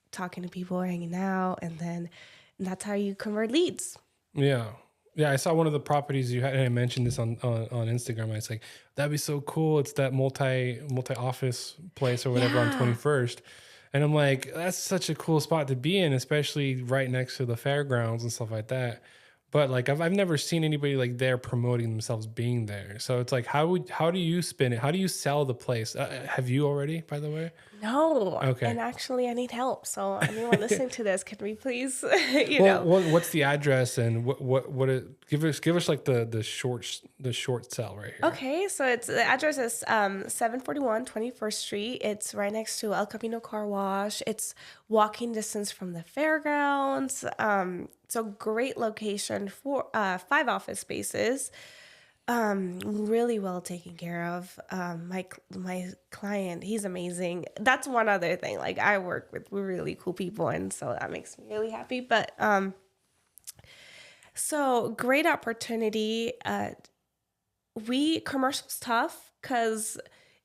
talking to people, hanging out, and that's how you convert leads. Yeah. Yeah, I saw one of the properties you had, and I mentioned this on Instagram. I was like, that'd be so cool. It's that multi-office place or whatever on 21st. And I'm like, that's such a cool spot to be in, especially right next to the fairgrounds and stuff like that. But like I've never seen anybody like there promoting themselves being there. So it's like, how do you spin it? How do you sell the place? Have you already, by the way? No. Okay. And actually, I need help. So anyone listening to this, can we please, what's the address and give us like the short sell right here. Okay. So the address is 741 21st Street. It's right next to El Camino Car Wash. It's walking distance from the fairgrounds. So great location for 5 office spaces. Really well taken care of. My client, he's amazing. That's one other thing. Like, I work with really cool people, and so that makes me really happy. But so great opportunity. Commercial's tough because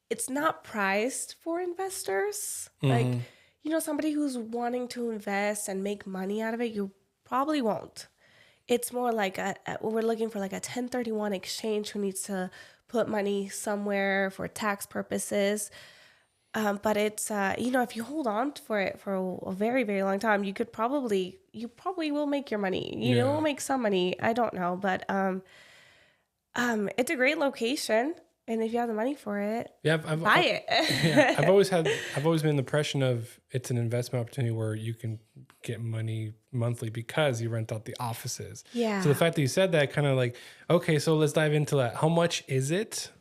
it's not priced for investors. Like, somebody who's wanting to invest and make money out of it, you probably won't. It's more like we're looking for like a 1031 exchange who needs to put money somewhere for tax purposes. But it's, if you hold on for it for a very, very long time, you probably will make your money. You will make some money. I don't know, but it's a great location. And if you have the money for it, buy it. Yeah, I've always been in the impression of it's an investment opportunity where you can get money monthly because you rent out the offices. Yeah. So the fact that you said that, kind of like, okay, so let's dive into that. How much is it?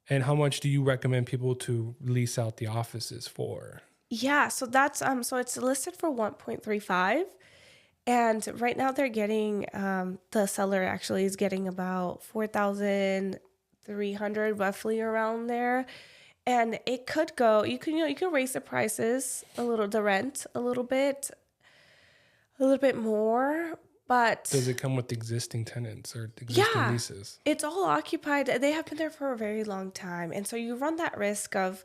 And how much do you recommend people to lease out the offices for? Yeah, so that's so it's listed for 1.35. And right now they're getting the seller actually is getting about 4,300 roughly around there. And it could go, you can raise the prices the rent a little bit more, but does it come with existing tenants or existing leases? It's all occupied. They have been there for a very long time. And so you run that risk of,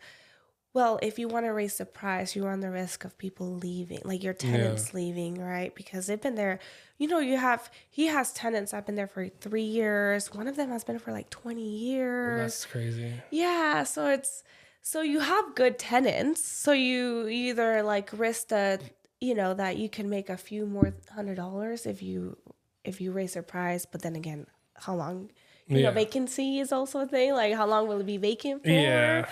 well, if you want to raise the price, you run the risk of people leaving, like your tenants leaving, right? Because they've been there. He has tenants that have been there for 3 years. One of them has been for like 20 years. Well, that's crazy. Yeah. So you have good tenants. So you either like risk that you can make a few more $100 if you raise their price. But then again, how long, vacancy is also a thing. Like, how long will it be vacant for? Yeah.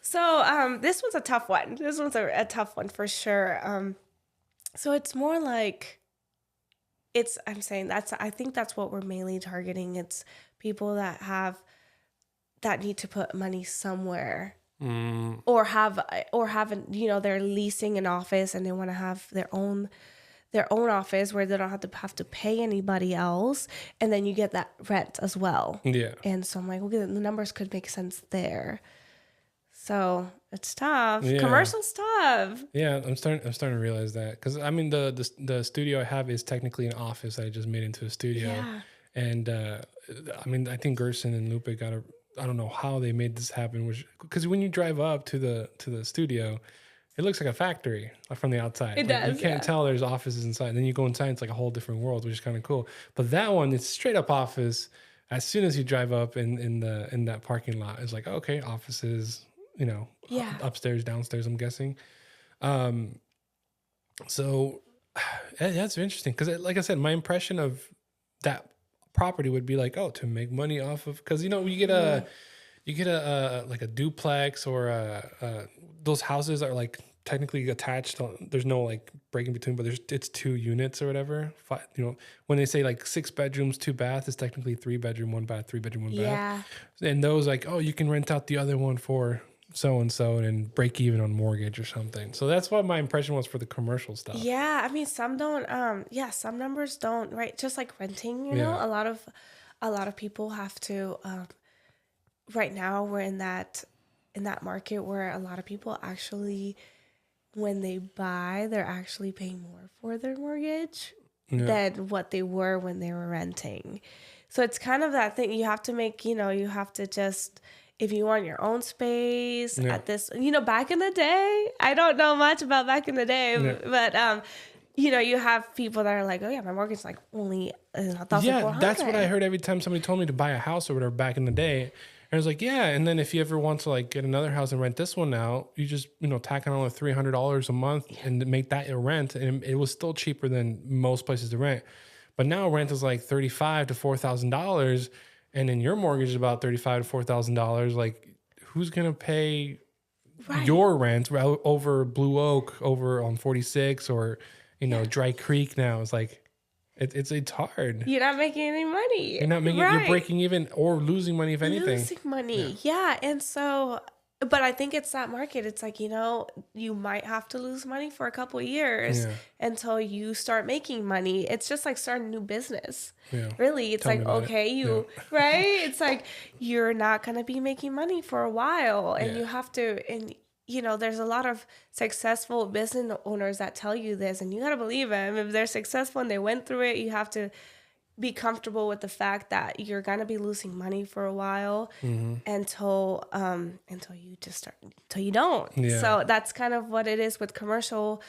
So this one's a tough one. This one's a tough one for sure. So it's more like I think that's what we're mainly targeting. It's people that need to put money somewhere, or haven't, they're leasing an office and they want to have their own office where they don't have to pay anybody else, and then you get that rent as well. Yeah. And so I'm like, okay, the numbers could make sense there. So it's tough. Yeah. Commercial's tough. Yeah, I'm starting to realize that, because I mean the studio I have is technically an office that I just made into a studio. Yeah. And I mean, I think Gerson and Lupe I don't know how they made this happen, because when you drive up to the studio, it looks like a factory from the outside. It does. You can't tell there's offices inside. And then you go inside, it's like a whole different world, which is kind of cool. But that one, it's straight up office. As soon as you drive up in that parking lot, it's like, okay, offices. Upstairs, downstairs, I'm guessing. So that's interesting, because like I said, my impression of that property would be like, to make money off of, because you get a like a duplex or those houses that are like technically attached. There's no like breaking between, but it's 2 units or whatever. When they say like 6 bedrooms, 2 baths, it's technically 3 bedroom, 1 bath, 3 bedroom, 1 bath. And those like, you can rent out the other one for so-and-so and break even on mortgage or something. So that's what my impression was for the commercial stuff. Yeah. I mean, some don't, some numbers don't, right? Just like renting, a lot of people have to, right now we're in that market where a lot of people actually, when they buy, they're actually paying more for their mortgage than what they were when they were renting. So it's kind of that thing you have to make, you have to just, if you want your own space at this, back in the day, I don't know much about back in the day, but, you have people that are like, oh yeah, my mortgage is like only $1,400. Yeah, that's what I heard every time somebody told me to buy a house or whatever back in the day. And I was like, yeah. And then if you ever want to like get another house and rent this one out, you just, tack on $300 a month and make that your rent. And it was still cheaper than most places to rent. But now rent is like $3,500 to $4,000. And then your mortgage is about $3,500 to $4,000. Like, who's gonna pay your rent over Blue Oak, over on 46, or Dry Creek? Now it's like, it's hard. You're not making any money. You're not making. You're breaking even or losing money, if anything. Losing money, yeah. And so But I think it's that market. It's like, you might have to lose money for a couple of years until you start making money. It's just like starting a new business. Yeah. Really. It's like, okay, right? It's like, you're not going to be making money for a while, and you have to, and there's a lot of successful business owners that tell you this, and you got to believe them. If they're successful and they went through it, you have to be comfortable with the fact that you're gonna be losing money for a while until you don't. Yeah. So that's kind of what it is with commercial,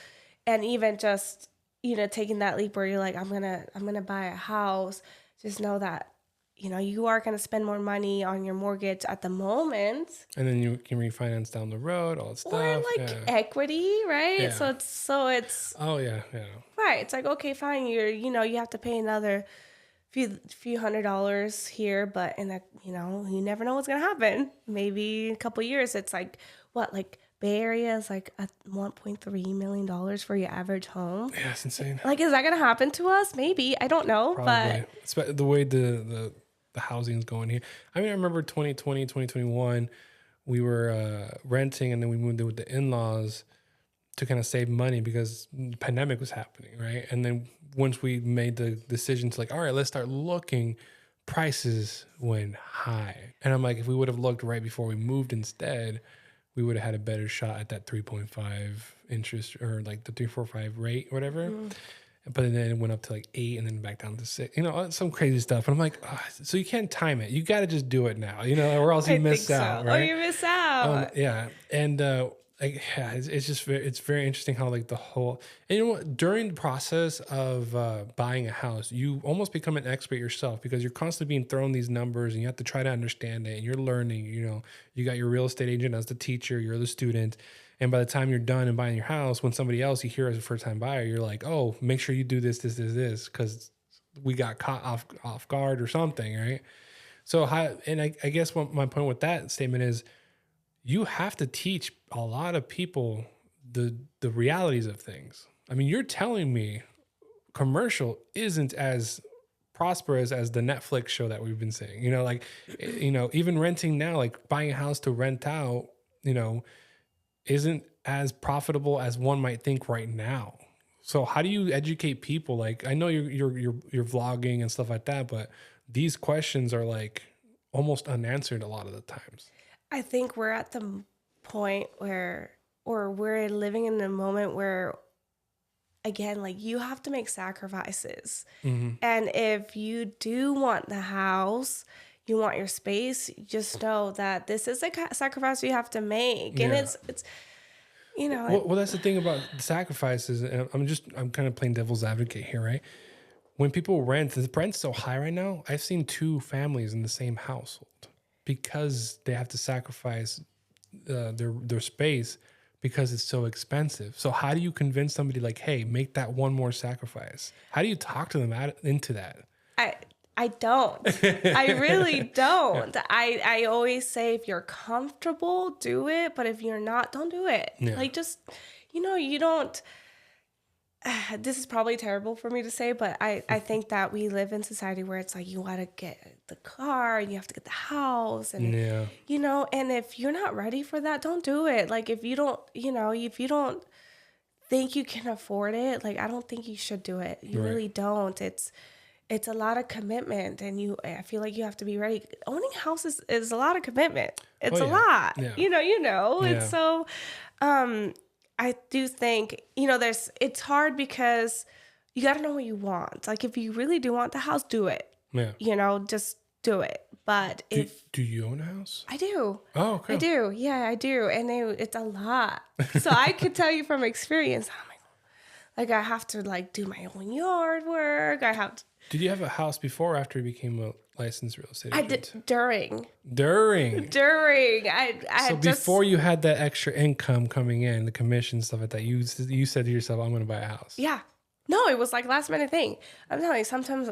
and even just taking that leap where you're like, I'm gonna buy a house. Just know that you are gonna spend more money on your mortgage at the moment, and then you can refinance down the road, all that stuff, or like equity, right? Yeah. So it's oh yeah, right. It's like, okay, fine. You have to pay another few $100s here, but in you never know what's gonna happen. Maybe in a couple of years, it's like Bay Area is like at $1.3 million for your average home. Yeah, it's insane. Like, is that gonna happen to us? Maybe, I don't know. Probably. But the way the housing is going here. I mean, I remember 2020, 2021, we were renting, and then we moved in with the in-laws to kind of save money because the pandemic was happening, right? And then once we made the decision to all right, let's start looking, prices went high. And I'm like, if we would have looked right before we moved instead, we would have had a better shot at that 3.5 interest, or the 3.45 rate, or whatever. But then it went up to 8 and then back down to 6, some crazy stuff. And I'm like, so you can't time it. You got to just do it now, or else you miss out, right? Oh, you miss out. Yeah. And, it's very interesting how the whole, and during the process of buying a house, you almost become an expert yourself, because you're constantly being thrown these numbers and you have to try to understand it, and you're learning. You got your real estate agent as the teacher, you're the student, and by the time you're done and buying your house, when somebody else you hear as a first time buyer, you're like, oh, make sure you do this because we got caught off guard or something, right? So I guess what my point with that statement is, you have to teach a lot of people the realities of things. I mean, you're telling me commercial isn't as prosperous as the Netflix show that we've been saying. Even renting now, buying a house to rent out, isn't as profitable as one might think right now. So how do you educate people? I know you're vlogging and stuff like that, but these questions are almost unanswered a lot of the times. I think we're at the point where, or we're living in a moment where, again, you have to make sacrifices. Mm-hmm. And if you do want the house, you want your space, just know that this is a sacrifice you have to make. And it's Well, that's the thing about sacrifices. And I'm kind of playing devil's advocate here, right? When people rent, the rent's so high right now. I've seen 2 families in the same household, because they have to sacrifice their space because it's so expensive. So how do you convince somebody hey, make that one more sacrifice? How do you talk to them into that? I don't. I really don't. Yeah. I always say, if you're comfortable, do it. But if you're not, don't do it. Yeah. Just, you don't. This is probably terrible for me to say, but I think that we live in society where it's you got to get the car and you have to get the house, and and if you're not ready for that, don't do it. If you don't, if you don't think you can afford it, I don't think you should do it. You really don't. It's a lot of commitment, and I feel like you have to be ready. Owning houses is a lot of commitment. It's a lot. Yeah. Yeah. It's so, I do think, it's hard because you got to know what you want. If you really do want the house, do it. Yeah. Just do it. But do you own a house? I do. Oh, okay. I do. Yeah, I do. And it's a lot. So I could tell you from experience, I have to do my own yard work. Did you have a house before or after you became a licensed real estate agent? I did during. So before you had that extra income coming in, the commission, stuff like that, you said to yourself, I'm going to buy a house. Yeah. No, it was last minute thing. I'm telling you, sometimes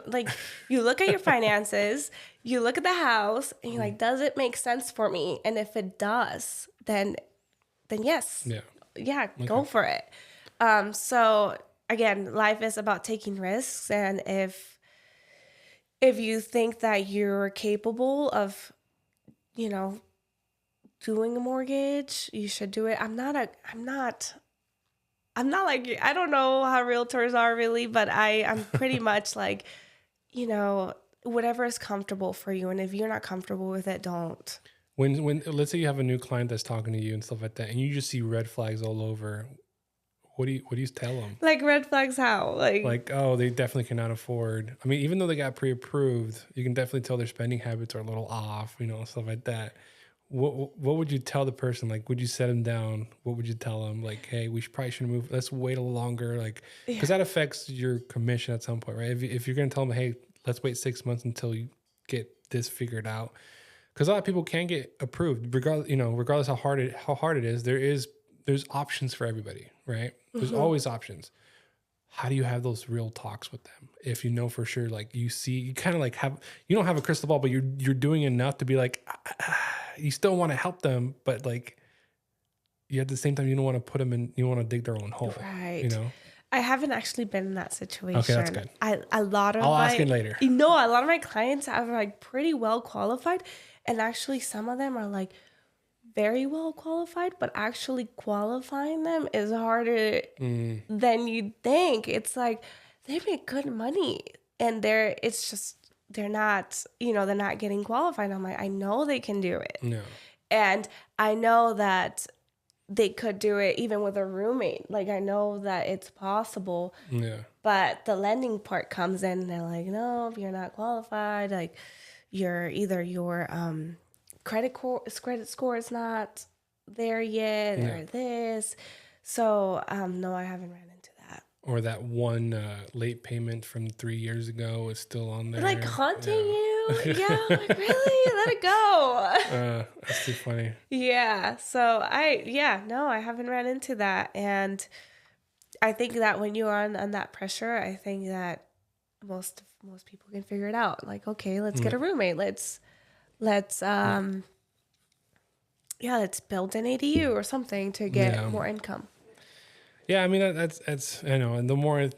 you look at your finances, you look at the house, and you're does it make sense for me? And if it does, then yes. Yeah. Yeah, okay. Go for it. So again, life is about taking risks, and if you think that you're capable of, doing a mortgage, you should do it. I'm not like, I don't know how realtors are really, but I'm pretty much like, you know, whatever is comfortable for you. And if you're not comfortable with it, don't. When let's say you have a new client that's talking to you and stuff like that, and you just see red flags all over, what do you tell them? Like red flags how? Like, oh, they definitely cannot afford. I mean, even though they got pre-approved, you can definitely tell their spending habits are a little off, you know, stuff like that. What would you tell the person? Like, would you set them down? What would you tell them? Like, hey, we should move. Let's wait a little longer. Like, because that affects your commission at some point, right? If you're going to tell them, hey, let's wait 6 months until you get this figured out. Because a lot of people can get approved, regardless how hard it is. There's options for everybody, right? There's always options. How do you have those real talks with them? If you know for sure, like you kind of like you don't have a crystal ball, but you're doing enough to be like, you still want to help them, but like you at the same time, you don't want to put them in, you don't want to dig their own hole. Right. You know? I haven't actually been in that situation. Okay, that's good. I'll ask it later. You know, a lot of my clients are like pretty well qualified. And actually some of them are like very well qualified, but actually qualifying them is harder than you'd think. It's like they make good money and they're not, you know, they're not getting qualified. I'm like, I know they can do it. No. And I know that they could do it even with a roommate. Like, I know that it's possible. Yeah. But the lending part comes in and they're like, no, if you're not qualified, like your credit score is not there yet or this. So, no, I haven't ran into that. Or that one late payment from 3 years ago is still on there. Like haunting you? Yeah, like really? Let it go. That's too funny. Yeah. So I haven't ran into that. And I think that when you're on that pressure, I think that most people can figure it out. Like, okay, let's get a roommate. Let's build an ADU or something to get more income. Yeah, I mean that's you know, and the longer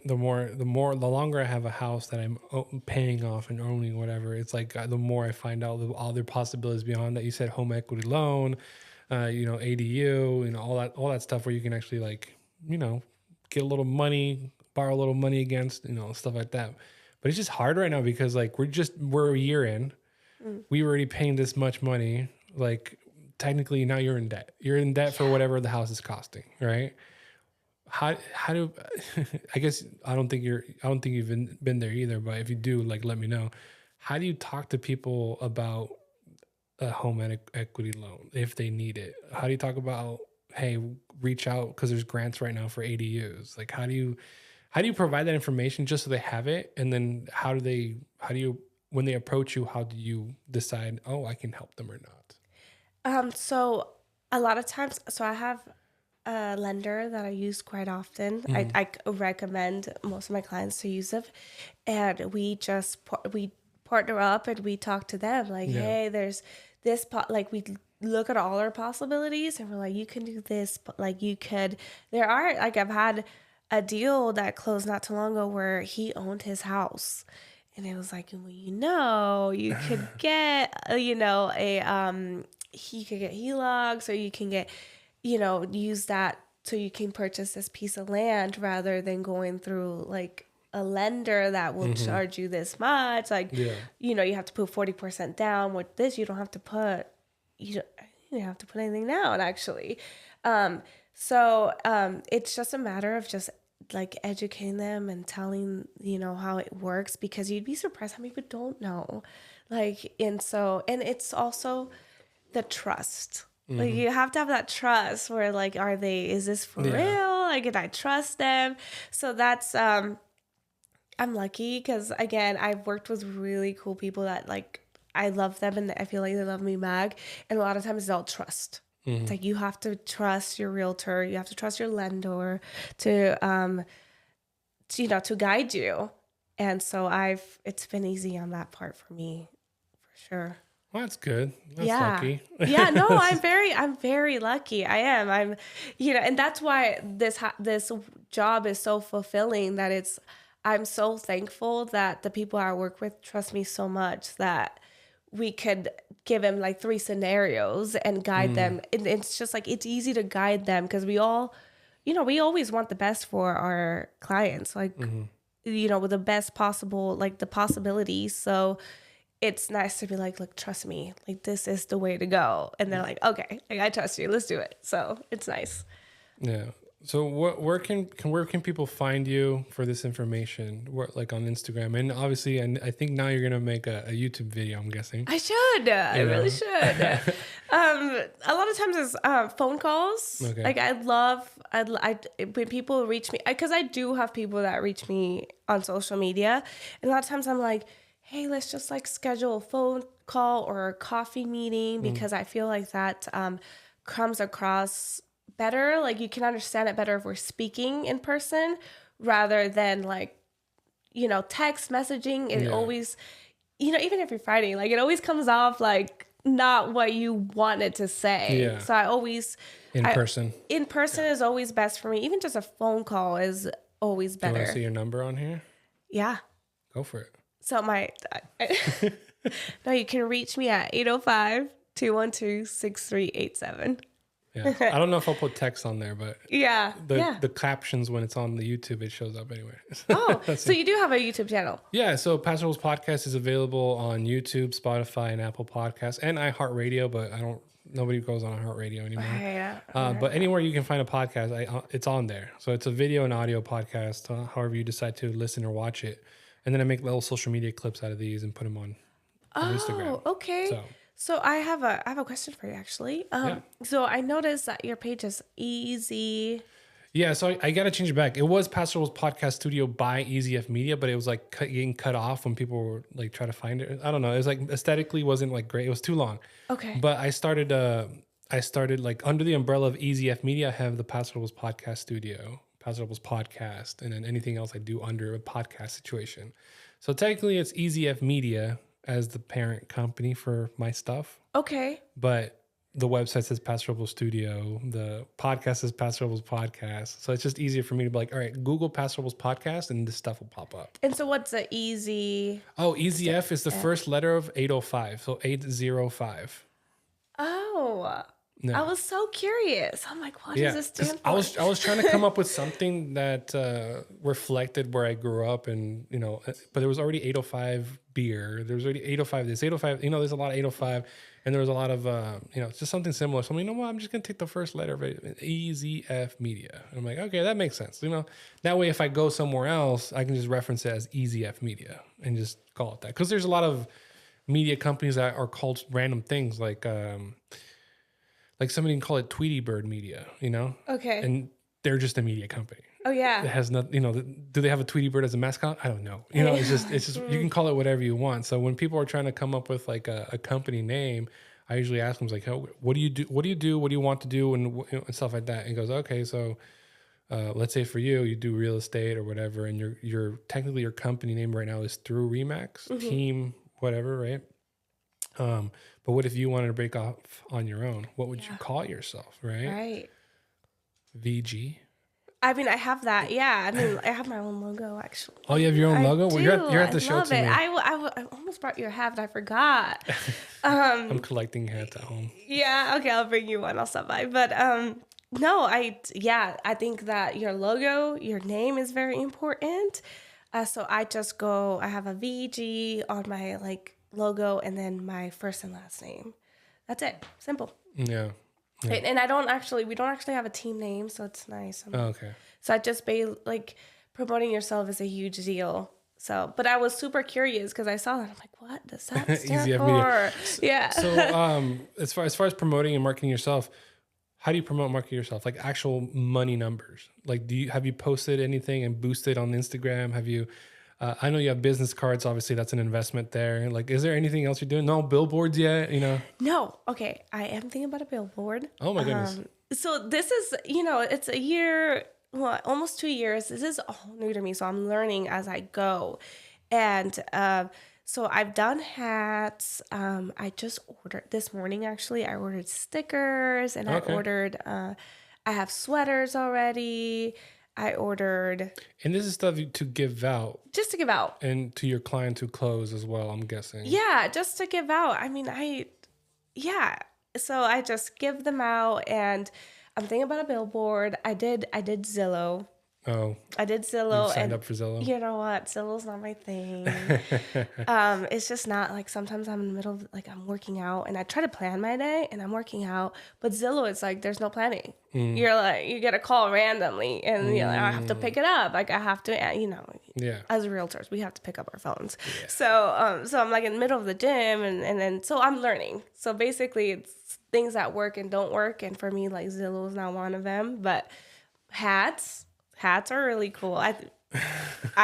I have a house that I'm paying off and owning, whatever, it's like the more I find out the other possibilities beyond that. You said home equity loan, ADU, you know, all that stuff where you can actually like, you know, get a little money, borrow a little money against, you know, stuff like that. But it's just hard right now because like we're a year in, we were already paying this much money. Like technically now you're in debt. You're in debt for whatever the house is costing, right? How do I guess I don't think you've been there either, but if you do, like, let me know. How do you talk to people about a home equity loan if they need it? How do you talk about, hey, reach out because there's grants right now for ADUs? Like, how do you provide that information just so they have it? And then how do you when they approach you, how do you decide, oh, I can help them or not? So a lot of times, I have a lender that I use quite often. I recommend most of my clients to use it, and we partner up and we talk to them like, hey, there's this like we look at all our possibilities and we're like, you can do this, but like there are, like, I've had a deal that closed not too long ago where he owned his house. And it was like, well, you could get, you could get HELOCs, or you can get, use that so you can purchase this piece of land rather than going through like a lender that will charge you this much. Like, you have to put 40% down. With this, you don't have to put, you don't have to put anything down actually. So it's just a matter of just like educating them and telling, how it works, because you'd be surprised how many people don't know. Like, and it's also the trust. Like, you have to have that trust where like, is this for real? Like, can I trust them? So that's, I'm lucky because, again, I've worked with really cool people that like, I love them and I feel like they love me back. And a lot of times they'll trust. It's like, you have to trust your realtor. You have to trust your lender to guide you. And so it's been easy on that part for me, for sure. Well, that's good. That's lucky. Yeah, no, I'm very lucky. I am. I'm, and that's why this job is so fulfilling, I'm so thankful that the people I work with trust me so much that we could give him like 3 scenarios and guide them. And it's just like, it's easy to guide them because we all, we always want the best for our clients, like, with the best possible, like the possibilities. So it's nice to be like, look, trust me, like this is the way to go. And they're like, okay, like, I trust you. Let's do it. So it's nice. Yeah. So where can people find you for this information? Like on Instagram, and obviously, and I think now you're gonna make a YouTube video. I'm guessing I should. I really should. A lot of times it's phone calls. Okay. Like I when people reach me, because I do have people that reach me on social media, and a lot of times I'm like, hey, let's just like schedule a phone call or a coffee meeting because I feel like that comes across better. Like you can understand it better if we're speaking in person rather than like, text messaging. It always, even if you're fighting, like it always comes off like not what you wanted to say. Yeah. So I always in person is always best for me. Even just a phone call is always better. Do you want to see your number on here? Yeah. Go for it. So no, you can reach me at 805-212-6387. Yeah. I don't know if I'll put text on there, but the captions when it's on the YouTube, it shows up anyway. Oh, so you do have a YouTube channel? Yeah. So Paso Robles podcast is available on YouTube, Spotify, and Apple Podcasts, and iHeartRadio, but nobody goes on iHeartRadio anymore. Right, but anywhere you can find a podcast, it's on there. So it's a video and audio podcast, however you decide to listen or watch it. And then I make little social media clips out of these and put them on Instagram. Oh, okay. So I have a question for you, actually. So I noticed that your page is Easy. Yeah, so I got to change it back. It was Paso Robles Podcast Studio by EasyF Media, but it was like getting cut off when people were like trying to find it. I don't know. It was like aesthetically wasn't like great. It was too long. Okay. But I started like under the umbrella of EasyF Media. I have the Paso Robles Podcast Studio, Paso Robles Podcast, and then anything else I do under a podcast situation. So technically it's EasyF Media as the parent company for my stuff. Okay. But the website says Paso Robles Studio. The podcast says Paso Robles Podcast. So it's just easier for me to be like, all right, Google Paso Robles Podcast and this stuff will pop up. And so what's the Easy? Oh, Easy F is the first letter of 805. So 805. Oh. No. I was so curious. I'm like, what does this stand for? I was trying to come up with something that reflected where I grew up, and but there was already 805 beer. There was already 805 this, 805. There's a lot of 805, and there was a lot of it's just something similar. So I'm like, I'm just gonna take the first letter of it, EasyF Media. And I'm like, okay, that makes sense. That way if I go somewhere else, I can just reference it as EasyF Media and just call it that. Because there's a lot of media companies that are called random things like somebody can call it Tweety Bird Media, Okay. And they're just a media company. Oh yeah. It has not, do they have a Tweety Bird as a mascot? I don't know. It's just you can call it whatever you want. So when people are trying to come up with like a company name, I usually ask them like, oh, what do you do? What do you do? What do you want to do? And stuff like that. And he goes, okay, so let's say for you do real estate or whatever, and your technically your company name right now is Through Remax, Team whatever, right? But what if you wanted to break off on your own? What would you call yourself, right? Right. VG. I mean, I have that. Yeah. I mean, I have my own logo, actually. Oh, you have your own logo? Well, you're at the show today. I almost brought you a hat, but I forgot. I'm collecting hats at home. Yeah. Okay. I'll bring you one. I'll stop by. But no, I think that your logo, your name is very important. So I have a VG on my logo and then my first and last name. That's it. Simple. Yeah. And we don't actually have a team name, so it's nice. Okay. So I just promoting yourself is a huge deal. So, but I was super curious because I saw that. I'm like, what does that stand for? Yeah. So, as far as promoting and marketing yourself, how do you promote and market yourself? Like actual money numbers. Like, have you posted anything and boosted on Instagram? Have you? I know you have business cards. Obviously, that's an investment there. Like, is there anything else you're doing? No billboards yet, No. Okay. I am thinking about a billboard. Oh, my goodness. So this is, it's a year, almost 2 years. This is all new to me. So I'm learning as I go. And so I've done hats. I just ordered this morning, actually. I ordered stickers and I ordered, I have sweaters already. I ordered. And this is stuff to give out. Just to give out. And to your clients who close as well, I'm guessing. Yeah, just to give out. I mean, so I just give them out, and I'm thinking about a billboard. I did Zillow. Oh. I did Zillow. You signed up for Zillow? You know what? Zillow's not my thing. It's just not like sometimes I'm in the middle of like I'm working out and I try to plan my day and I'm working out. But Zillow, it's like there's no planning. You're like, you get a call randomly and you're like, I have to pick it up. Like I have to, as realtors, we have to pick up our phones. Yeah. So I'm like in the middle of the gym and then so I'm learning. So basically it's things that work and don't work. And for me, like Zillow is not one of them. But hats are really cool. I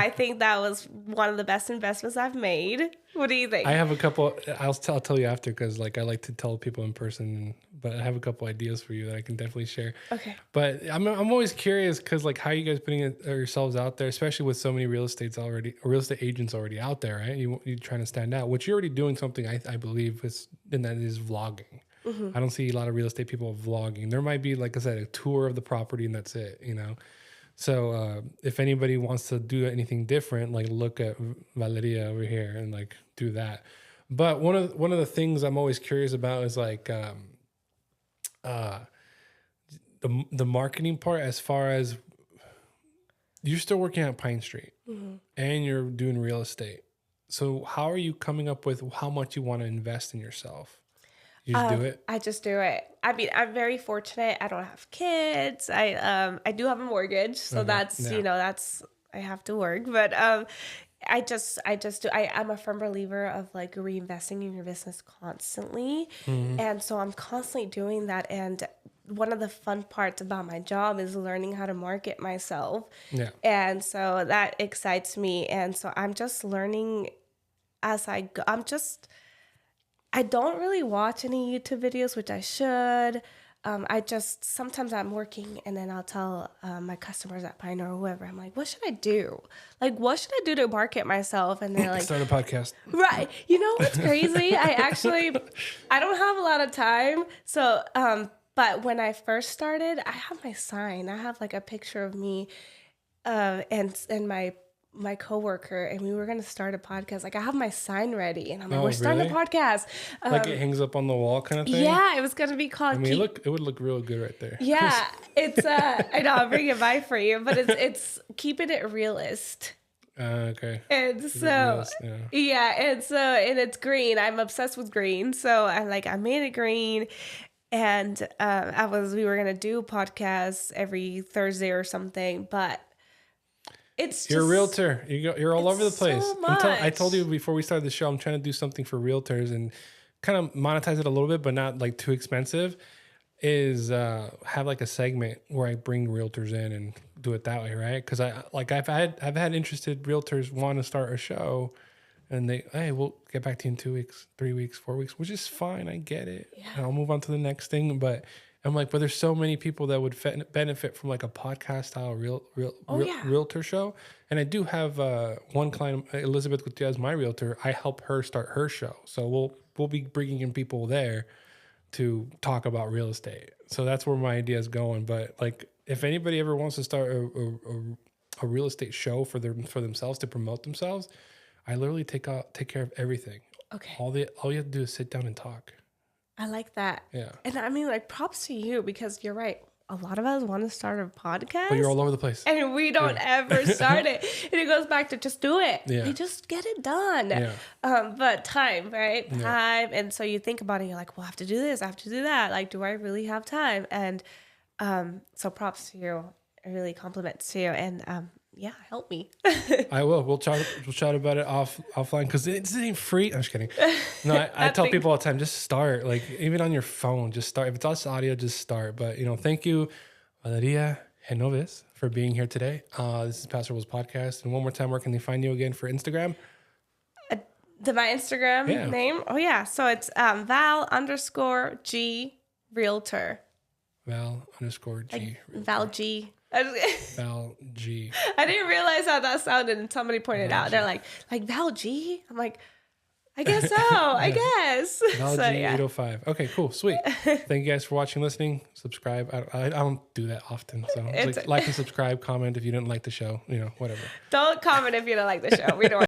think that was one of the best investments I've made. What do you think? I have a couple. I'll tell you after because like I like to tell people in person. But I have a couple ideas for you that I can definitely share. Okay. But I'm always curious because like how you guys putting yourselves out there, especially with so many real estate agents already out there, right? You're trying to stand out. Which you're already doing something I believe and that is vlogging. Mm-hmm. I don't see a lot of real estate people vlogging. There might be, like I said, a tour of the property and that's it. So if anybody wants to do anything different, like look at Valeria over here and like do that. But one of the things I'm always curious about is like the marketing part. As far as you're still working at Pine Street and you're doing real estate, so how are you coming up with how much you want to invest in yourself? You just do it? I just do it. I mean, I'm very fortunate. I don't have kids. I do have a mortgage, so that's that's I have to work. But I just do. I'm a firm believer of like reinvesting in your business constantly, and so I'm constantly doing that. And one of the fun parts about my job is learning how to market myself. Yeah, and so that excites me. And so I'm just learning as I go. I don't really watch any YouTube videos, which I should. Sometimes I'm working and then I'll tell my customers at Pine or whoever, I'm like, what should I do? Like, what should I do to market myself? And they're like, start a podcast. Right. You know what's crazy? I don't have a lot of time. So, but when I first started, I have my sign. I have like a picture of me and my coworker, and we were going to start a podcast. Like I have my sign ready and I'm like, we're starting a podcast. Like it hangs up on the wall kind of thing? Yeah, it was going to be called... I mean, it would look real good right there. Yeah, it's... I know, I'll bring it by for you, but it's keeping it realist. Okay. And so... and it's green. I'm obsessed with green. So I made it green. And we were going to do podcasts every Thursday or something, but you're a realtor. You're all over the place. So I told you before we started the show, I'm trying to do something for realtors and kind of monetize it a little bit, but not like too expensive. Is have like a segment where I bring realtors in and do it that way, right? Because I've had interested realtors want to start a show, and we'll get back to you in 2 weeks, 3 weeks, 4 weeks, which is fine. I get it. Yeah. And I'll move on to the next thing, but. I'm like, but there's so many people that would benefit from like a podcast style realtor show. And I do have one client, Elizabeth Gutierrez, my realtor. I help her start her show. So we'll be bringing in people there to talk about real estate. So that's where my idea is going. But like, if anybody ever wants to start a real estate show for themselves to promote themselves, I literally take care of everything. Okay. All you have to do is sit down and talk. I like that. Yeah. And I mean, like, props to you because you're right. A lot of us want to start a podcast. But you're all over the place. And we don't ever start it. And it goes back to just do it. Yeah. You just get it done. Yeah. But time, right? Yeah. Time. And so you think about it. You're like, well, I have to do this. I have to do that. Like, do I really have time? And so props to you. Really compliments to you. And yeah, help me. I will. We'll chat about it offline because it ain't free. I'm just kidding. No, I tell people all the time, just start. Like even on your phone, just start. If it's just audio, just start. But thank you, Valeria Genoves, for being here today. This is Paso Robles podcast. And one more time, where can they find you again for Instagram? My Instagram name? Oh yeah. So it's Val_G Realtor. Val_G. Val G. Val G. I didn't realize how that sounded, and somebody pointed out. They're like Val G. I'm like, I guess so. I guess. Technology 805. Okay, cool. Sweet. Thank you guys for watching, listening. Subscribe. I don't do that often. So like and subscribe, comment if you didn't like the show, whatever. Don't comment if you don't like the show. We don't